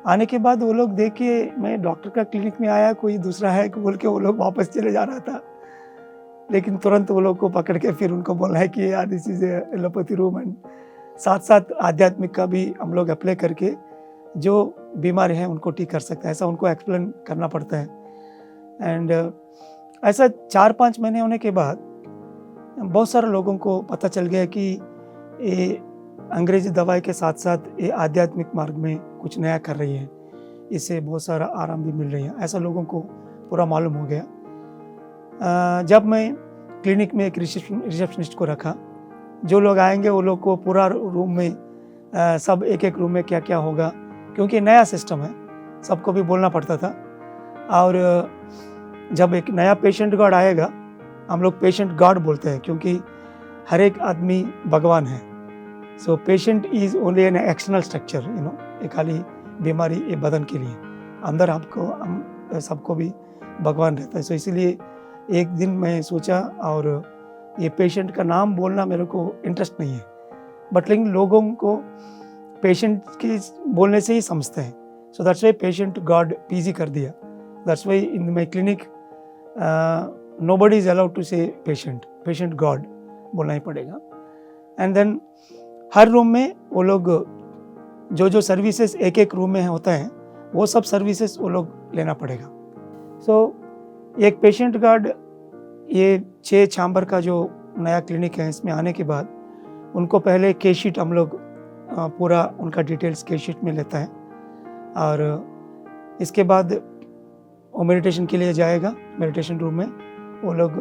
आने के बाद वो लोग देख के मैं डॉक्टर का क्लिनिक में आया, कोई दूसरा है बोल के वो लोग वापस चले जा रहा था। लेकिन तुरंत वो लोग को पकड़ के फिर उनको बोलना है कि यार this is allopathy room, and साथ साथ आध्यात्मिक का भी हम लोग अप्लाई करके जो बीमारी हैं उनको ठीक कर सकते हैं, ऐसा उनको एक्सप्लेन करना पड़ता है। एंड ऐसा 4-5 महीने होने के बाद बहुत सारे लोगों को पता चल गया कि ये अंग्रेजी दवाई के साथ साथ ये आध्यात्मिक मार्ग में कुछ नया कर रही है, इससे बहुत सारा आराम भी मिल रही है, ऐसा लोगों को पूरा मालूम हो गया। जब मैं क्लिनिक में एक रिसेप्शनिस्ट को रखा, जो लोग आएंगे वो लोग को पूरा रूम में सब एक रूम में क्या क्या होगा, क्योंकि नया सिस्टम है, सबको भी बोलना पड़ता था। और जब एक नया पेशेंट गॉड आएगा, हम लोग पेशेंट गॉड बोलते हैं क्योंकि हर एक आदमी भगवान है। So patient is only an external structure, ये खाली बीमारी ये बदन के लिए, अंदर आपको हम सबको भी भगवान रहता है। सो इसीलिए एक दिन मैं सोचा, और ये पेशेंट का नाम बोलना मेरे को इंटरेस्ट नहीं है, बट लेकिन लोगों को पेशेंट की बोलने से ही समझते हैं। So that's why patient god PG कर दिया। That's why in my clinic nobody is allowed to say patient god बोलना ही पड़ेगा। एंड देन हर रूम में वो लोग जो सर्विसेज एक रूम में होता है, वो सब सर्विसेज वो लोग लेना पड़ेगा। सो एक पेशेंट गॉड, ये 6 चैम्बर का जो नया क्लिनिक है, इसमें आने के बाद उनको पहले केस शीट हम लोग पूरा उनका डिटेल्स केस शीट में लेता है, और इसके बाद वो मेडिटेशन के लिए जाएगा। मेडिटेशन रूम में वो लोग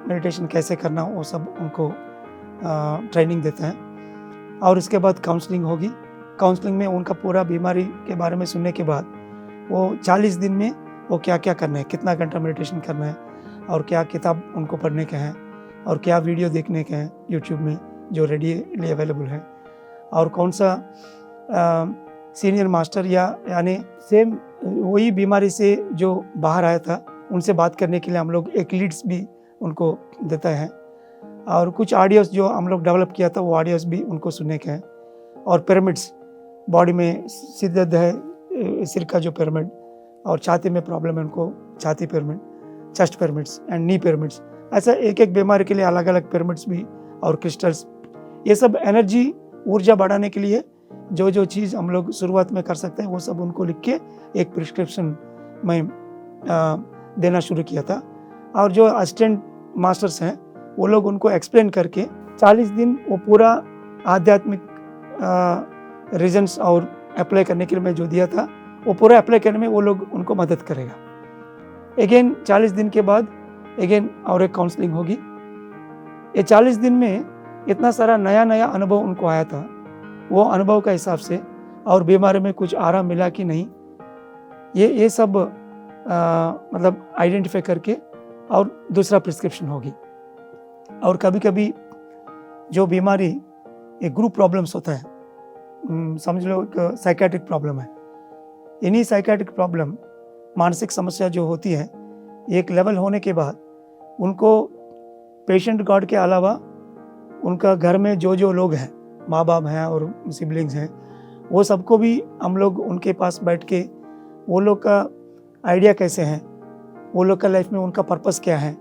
मेडिटेशन कैसे करना वो सब उनको ट्रेनिंग देता है, और उसके बाद काउंसलिंग होगी। काउंसलिंग में उनका पूरा बीमारी के बारे में सुनने के बाद वो 40 दिन में वो क्या क्या करना है, कितना घंटा मेडिटेशन करना है, और क्या किताब उनको पढ़ने के हैं, और क्या वीडियो देखने के हैं यूट्यूब में जो रेडीली अवेलेबल है, और कौन सा सीनियर मास्टर यानी सेम वही बीमारी से जो बाहर आया था उनसे बात करने के लिए हम लोग एक लीड्स भी उनको देता है, और कुछ ऑडियोस जो हम लोग डेवलप किया था वो ऑडियोस भी उनको सुनने के हैं। और पिरामिड्स, बॉडी में सिर दर्द है, सिर का जो पिरामिड, और छाती में प्रॉब्लम है उनको छाती pyramid, chest pyramids and knee pyramids, ऐसा एक बीमारी के लिए अलग अलग पिरामिड्स भी और क्रिस्टल्स ये सब एनर्जी, ऊर्जा बढ़ाने के लिए जो जो चीज़ हम लोग शुरुआत में कर सकते हैं वो सब उनको लिख के एक प्रिस्क्रिप्शन में देना शुरू किया था। और जो असिस्टेंट मास्टर्स हैं वो लोग उनको एक्सप्लेन करके 40 दिन वो पूरा आध्यात्मिक रीजन्स और अप्लाई करने के लिए मैं जो दिया था वो पूरा अप्लाई करने में वो लोग उनको मदद करेगा। अगेन 40 दिन के बाद अगेन और एक काउंसलिंग होगी। ये 40 दिन में इतना सारा नया नया अनुभव उनको आया था, वो अनुभव का हिसाब से और बीमारी में कुछ आराम मिला कि नहीं, ये सब मतलब आइडेंटिफाई करके और दूसरा प्रिस्क्रिप्शन होगी। और कभी कभी जो बीमारी एक ग्रुप प्रॉब्लम्स होता है, समझ लो एक साइकेट्रिक प्रॉब्लम है, इन्हीं साइकेट्रिक प्रॉब्लम मानसिक समस्या जो होती है एक लेवल होने के बाद उनको पेशेंट गार्ड के अलावा उनका घर में जो जो लोग हैं, माँ बाप हैं और सिबलिंग्स हैं, वो सबको भी हम लोग उनके पास बैठ के वो लोग का आइडिया कैसे हैं, वो लोग का लाइफ में उनका पर्पस क्या है,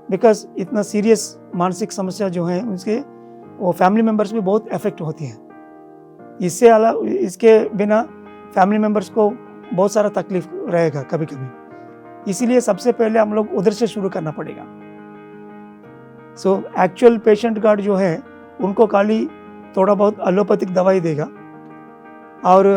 बिकॉज इतना सीरियस मानसिक समस्या जो है उनके वो फैमिली मेम्बर्स भी बहुत अफेक्ट होती हैं। इससे अलावा इसके बिना फैमिली मेम्बर्स को बहुत सारा तकलीफ रहेगा कभी कभी, इसीलिए सबसे पहले हम लोग उधर से शुरू करना पड़ेगा। सो एक्चुअल पेशेंट गार्ड जो है उनको खाली थोड़ा बहुत एलोपैथिक दवाई देगा और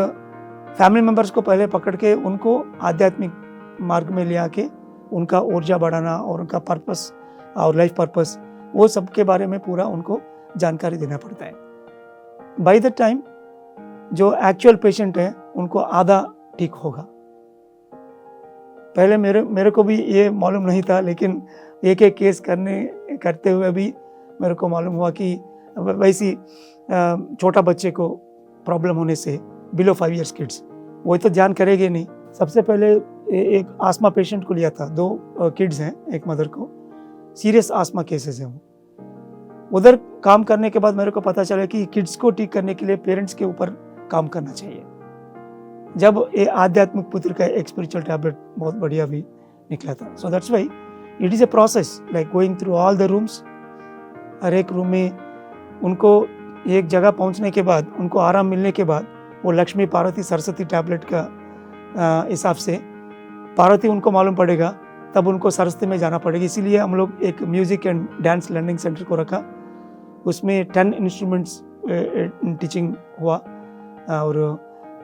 फैमिली मेम्बर्स को पहले पकड़ के उनको आध्यात्मिक मार्ग में ले आके उनका ऊर्जा बढ़ाना और उनका पर्पस और लाइफ पर्पस वो सब के बारे में पूरा उनको जानकारी देना पड़ता है। बाय द टाइम जो एक्चुअल पेशेंट है उनको आधा ठीक होगा। पहले मेरे को भी ये मालूम नहीं था, लेकिन एक एक केस करते हुए भी मेरे को मालूम हुआ कि वैसी छोटा बच्चे को प्रॉब्लम होने से बिलो 5 ईयर्स किड्स वो तो ध्यान करेंगे नहीं। सबसे पहले एक आस्मा पेशेंट को लिया था, 2 किड्स हैं, एक मदर को, सीरियस आस्मा केसेस हैं। उधर काम करने के बाद मेरे को पता चला कि किड्स को ठीक करने के लिए पेरेंट्स के ऊपर काम करना चाहिए। जब ये आध्यात्मिक पुत्र का एक स्पिरिचुअल टैबलेट बहुत बढ़िया भी निकला था। So that's why it is a process like going through all the rooms. हर एक रूम में उनको एक जगह पहुंचने के बाद, उनको आराम मिलने के बाद वो लक्ष्मी, पार्वती, सरस्वती टैबलेट का हिसाब से पार्वती उनको मालूम पड़ेगा, तब उनको सरस्वती में जाना पड़ेगा। इसीलिए हम लोग एक music and dance learning centre को रखा, उसमें 10 इंस्ट्रूमेंट्स टीचिंग हुआ और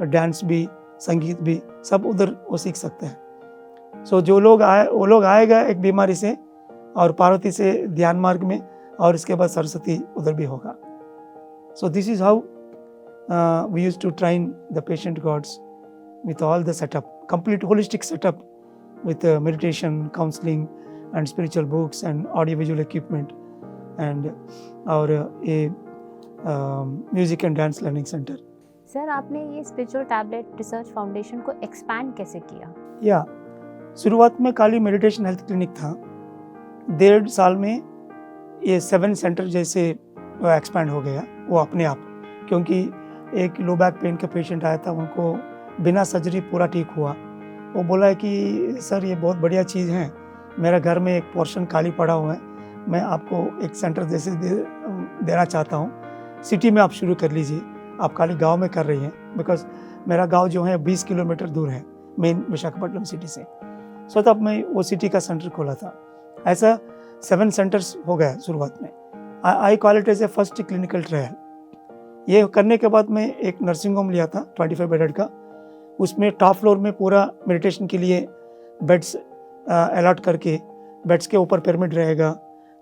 डांस भी, संगीत भी, सब उधर वो सीख सकते हैं। सो जो लोग वो लोग आएगा एक बीमारी से और पार्वती से ध्यान मार्ग में, और इसके बाद सरस्वती उधर भी होगा। So this is how we use to train the patient gods with all the setup, complete holistic setup with meditation, counseling and spiritual books and audiovisual equipment and our music and dance learning center. Sir, आपने ये spiritual tablet research foundation को expand कैसे किया? या शुरुआत में खाली meditation health clinic था, 1.5 साल में ये 7 सेंटर जैसे एक्सपैंड हो गया वो अपने आप, क्योंकि एक लो बैक पेन का पेशेंट आया था, उनको बिना सर्जरी पूरा ठीक हुआ। वो बोला है कि सर ये बहुत बढ़िया चीज़ है, मेरा घर में एक पोर्शन खाली पड़ा हुआ है, मैं आपको एक सेंटर जैसे देना चाहता हूँ, सिटी में आप शुरू कर लीजिए, आप खाली गांव में कर रही हैं, बिकॉज मेरा गांव जो है 20 किलोमीटर दूर है मेन विशाखापट्टनम सिटी से। सो तब मैं वो सिटी का सेंटर खोला था। ऐसा 7 सेंटर्स हो गया शुरुआत में। I call it as a first clinical trial. ये करने के बाद मैं एक नर्सिंग होम लिया था 25 बेडेड का, उसमें टॉप फ्लोर में पूरा मेडिटेशन के लिए बेड्स अलॉट करके, बेड्स के ऊपर पिरामिड रहेगा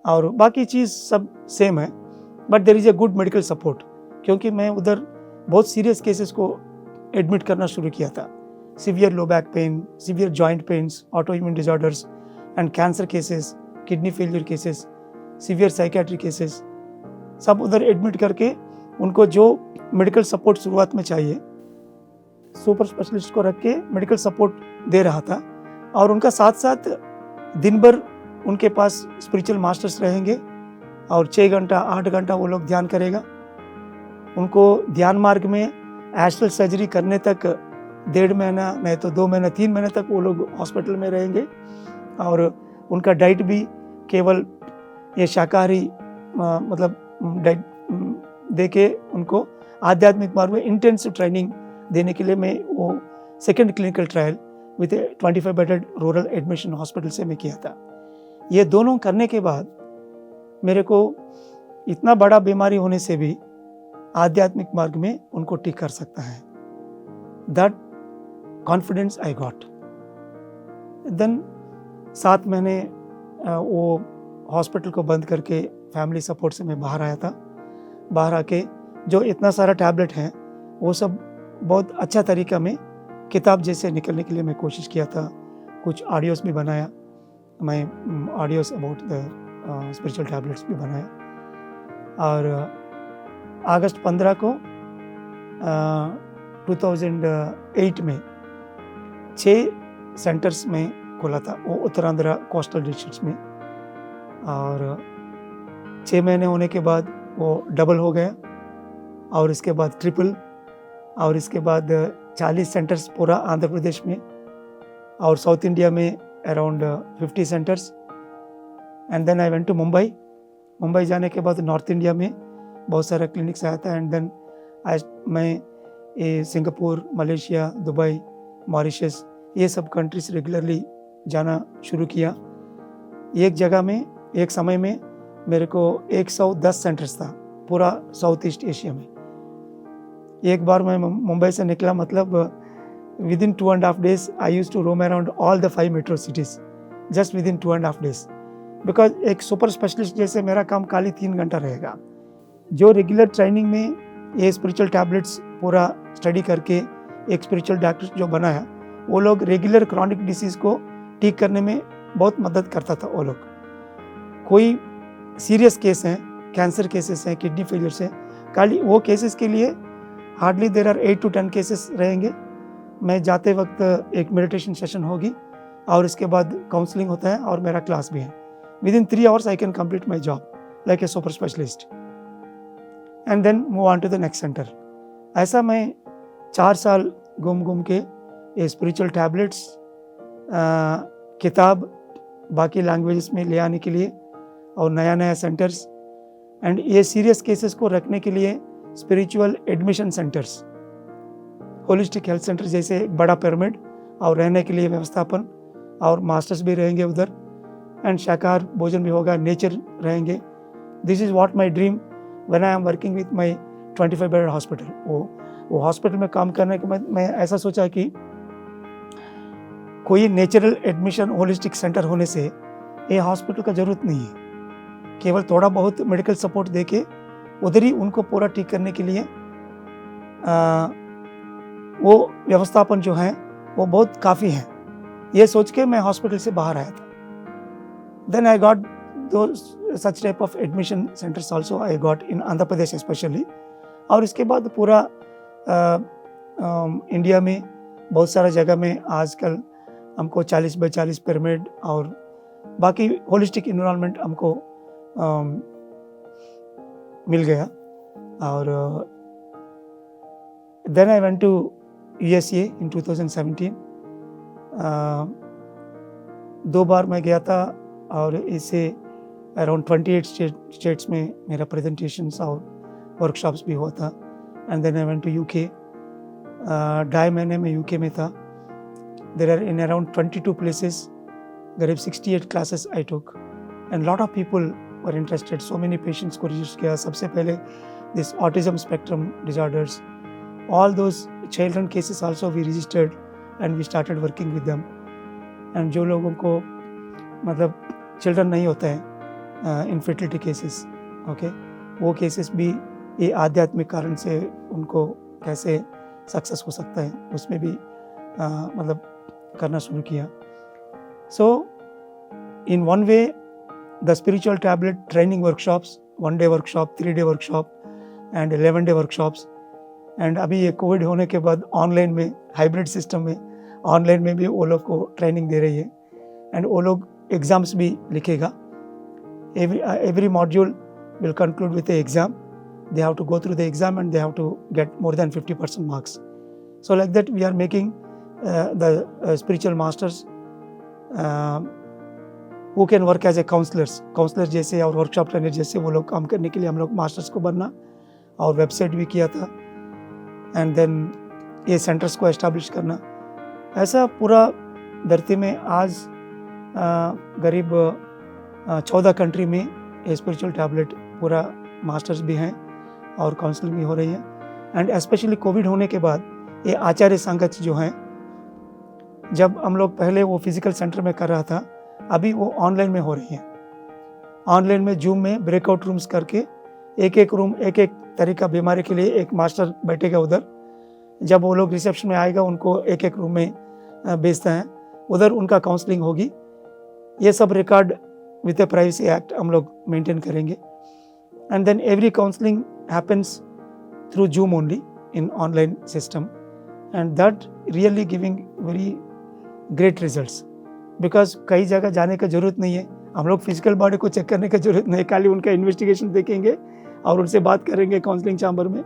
और बाकी चीज़ सब सेम है, but there is a good medical support, क्योंकि मैं उधर बहुत सीरियस केसेस को एडमिट करना शुरू किया था। Severe low back pain, severe joint pains, auto immune disorders and cancer cases, kidney failure cases, severe psychiatry cases, सब उधर एडमिट करके उनको जो मेडिकल सपोर्ट शुरुआत में चाहिए सुपर स्पेशलिस्ट को रख के मेडिकल सपोर्ट दे रहा था। और उनका साथ साथ दिन भर उनके पास स्पिरिचुअल मास्टर्स रहेंगे और 6 घंटा 8 घंटा वो लोग ध्यान करेगा। उनको ध्यान मार्ग में एस्ट्रल सर्जरी करने तक 1.5 महीना, नहीं तो 2 महीना 3 महीने तक वो लोग हॉस्पिटल में रहेंगे। और उनका डाइट भी केवल ये शाकाहारी मतलब डाइट दे के उनको आध्यात्मिक मार्ग में इंटेंसिव ट्रेनिंग देने के लिए मैं वो second clinical trial with 25 bedded rural admission hospital से मैं किया था। ये दोनों करने के बाद मेरे को इतना बड़ा बीमारी होने से भी आध्यात्मिक मार्ग में उनको ठीक कर सकता है। That confidence I got. Then 7 महीने वो हॉस्पिटल को बंद करके फैमिली सपोर्ट से मैं बाहर आया था। बाहर आके जो इतना सारा टैबलेट है वो सब बहुत अच्छा तरीका में किताब जैसे निकलने के लिए मैं कोशिश किया था। कुछ ऑडियोस भी बनाया, मैं audios about the spiritual tablets भी बनाया। और अगस्त 15 को 2008 में 6 सेंटर्स में खोला था, वो उत्तरांध्र कोस्टल डिस्ट्रिक्ट्स में। और 6 महीने होने के बाद वो डबल हो गया और इसके बाद ट्रिपल और इसके बाद 40 सेंटर्स पूरा आंध्र प्रदेश में और साउथ इंडिया में around 50 centres. And then I went to Mumbai. Mumbai जाने के बाद नॉर्थ इंडिया में बहुत सारा क्लिनिक्स आया था। एंड देन मैं सिंगापुर, मलेशिया, दुबई, मॉरिशस ये सब कंट्रीज रेगुलरली जाना शुरू किया। एक जगह में एक समय में मेरे को 110 सेंटर्स था पूरा साउथ ईस्ट एशिया में। एक बार मैं मुंबई से निकला, मतलब within 2.5 days I use to roam around all the 5 metro cities just within 2.5 days, because एक सुपर स्पेशलिस्ट जैसे मेरा काम खाली 3 घंटा रहेगा। जो रेगुलर ट्रेनिंग में ये स्पिरिचुअल टैबलेट्स पूरा स्टडी करके एक स्पिरिचुअल डॉक्टर जो बनाया, वो लोग रेगुलर क्रॉनिक डिसीज़ को ठीक करने में बहुत मदद करता था। वो लोग कोई सीरियस केस हैं, कैंसर केसेस हैं, किडनी फेलियर्स हैं, खाली वो केसेस के लिए hardly there are 8 to 10 cases रहेंगे। मैं जाते वक्त एक मेडिटेशन सेशन होगी और इसके बाद काउंसलिंग होता है और मेरा क्लास भी है। Within 3 hours I can complete my job like a super specialist and then move on to the next centre. ऐसा मैं 4 साल घूम के ये स्पिरिचुअल टैबलेट्स किताब बाकी लैंग्वेजेस में ले आने के लिए और नया सेंटर्स एंड ये सीरियस केसेस को रखने के लिए spiritual admission centres, holistic health centre जैसे एक बड़ा पिरामिड और रहने के लिए व्यवस्थापन और मास्टर्स भी रहेंगे उधर एंड शाकाहार भोजन भी होगा, नेचर रहेंगे। This is what my dream when I am working with my 25 bed hospital. वो हॉस्पिटल में काम करने के बाद मैं ऐसा सोचा कि कोई नेचुरल एडमिशन होलिस्टिक सेंटर होने से ये हॉस्पिटल का ज़रूरत नहीं है। केवल थोड़ा बहुत मेडिकल सपोर्ट देके उधर ही उनको पूरा ठीक करने के लिए वो व्यवस्थापन जो है वो बहुत काफ़ी है। ये सोच के मैं हॉस्पिटल से बाहर आया था। देन आई गॉट दो such type of admission centres also I got in Andhra Pradesh specially. और इसके बाद पूरा इंडिया में बहुत सारा जगह में आजकल हमको 40 by 40 पिरामिड और बाकी होलिस्टिक इन्वायरमेंट हमको मिल गया। और then I went to USA in 2017। 2 बार मैं गया था और इससे अराउंड 28 स्टेट्स में मेरा प्रेजेंटेशंस और वर्कशॉप्स भी हुआ था। And then I went to UK। 2.5 महीने में UK में था। There are in around 22 places, करीब 68 classes I took and lot of people were interested. So many patients को रजिस्टर किया। सबसे पहले this autism spectrum disorders, all those children cases also we registered and we started working with them. And जो लोगों को मतलब children नहीं होता है, इनफर्टिलिटी केसेस, ओके, वो केसेस भी ये आध्यात्मिक कारण से उनको कैसे सक्सेस हो सकता है उसमें भी मतलब करना शुरू किया। So in one way the spiritual tablet training workshops, 1 day workshop, 3 day workshop and 11 day workshops. And अभी ये कोविड होने के बाद ऑनलाइन में, हाइब्रिड सिस्टम में ऑनलाइन में भी वो लोग को ट्रेनिंग दे रही है एंड वो लोग एग्ज़ाम्स भी लिखेगा। every module will conclude with an exam. They have to go through the exam and they have to get more than 50% marks. So like that we are making the spiritual masters who can work as a counselors जैसे और workshop trainer जैसे वो लोग काम करने के लिए हम लोग मास्टर्स को बनना और वेबसाइट भी किया था, एंड देन ये सेंटर्स को एस्टैब्लिश करना, ऐसा पूरा धरती में आज करीब 14 कंट्री में ये स्पिरिचुअल टैबलेट पूरा मास्टर्स भी हैं और काउंसलिंग भी हो रही है। एंड स्पेशली कोविड होने के बाद ये आचार्य संगत जो हैं, जब हम लोग पहले वो फिजिकल सेंटर में कर रहा था, अभी वो ऑनलाइन में हो रही हैं। ऑनलाइन में जूम में ब्रेकआउट रूम्स करके एक एक रूम एक एक तरीका बीमारी के लिए एक मास्टर बैठेगा उधर, जब वो लोग रिसेप्शन में आएगा उनको एक एक रूम में भेजते हैं, उधर उनका काउंसलिंग होगी। ये सब record with a privacy act हम लोग मेंटेन करेंगे। And then every counselling happens through Zoom only in online system, and that really giving very great results, because कई जगह जाने का जरूरत नहीं है, हम लोग फिजिकल बॉडी को चेक करने का जरूरत नहीं है, खाली उनका इन्वेस्टिगेशन देखेंगे और उनसे बात करेंगे काउंसलिंग चैम्बर में,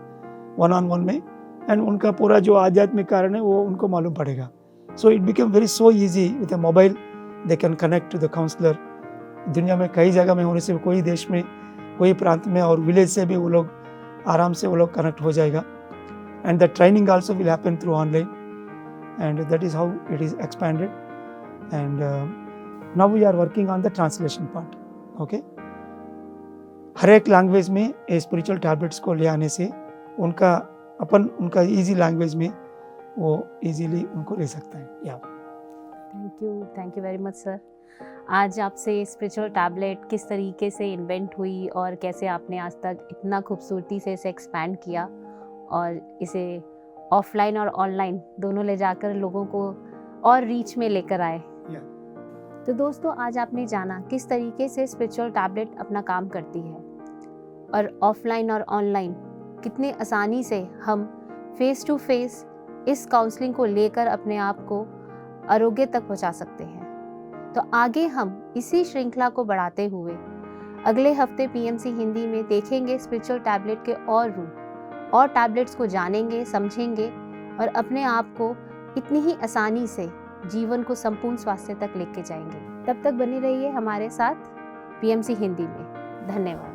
वन ऑन वन में, एंड उनका पूरा जो आध्यात्मिक कारण है वो उनको मालूम पड़ेगा। So it become very so easy with a mobile, they can connect to the counsellor. दुनिया में कई जगह में होने से, कोई देश में, कोई प्रांत में और विलेज से भी वो लोग आराम से वो लोग कनेक्ट हो जाएगा। And the training also will happen through online, and that is how it is expanded. And now we are working on the translation part. Okay, हर एक लैंग्वेज में ये स्पिरिचुअल टैबलेट्स को ले आने से उनका इजी लैंग्वेज में वो इजीली उनको ले सकते हैं। या thank you very much sir. आज आपसे स्पिरिचुअल टैबलेट किस तरीके से इन्वेंट हुई और कैसे आपने आज तक इतना खूबसूरती से इसे एक्सपैंड किया और इसे ऑफलाइन और ऑनलाइन दोनों ले जाकर लोगों को और रीच में लेकर आए। तो दोस्तों, आज आपने जाना किस तरीके से स्पिरिचुअल टैबलेट अपना काम करती है और ऑफलाइन और ऑनलाइन कितनी आसानी से हम फेस टू फेस इस काउंसलिंग को लेकर अपने आप को आरोग्य तक पहुंचा सकते हैं। तो आगे हम इसी श्रृंखला को बढ़ाते हुए अगले हफ्ते पीएमसी हिंदी में देखेंगे स्पिरिचुअल टैबलेट के और रूप और टैबलेट्स को जानेंगे, समझेंगे और अपने आप को इतनी ही आसानी से जीवन को संपूर्ण स्वास्थ्य तक लेके जाएंगे। तब तक बनी रहिए हमारे साथ पीएमसी हिंदी में। धन्यवाद।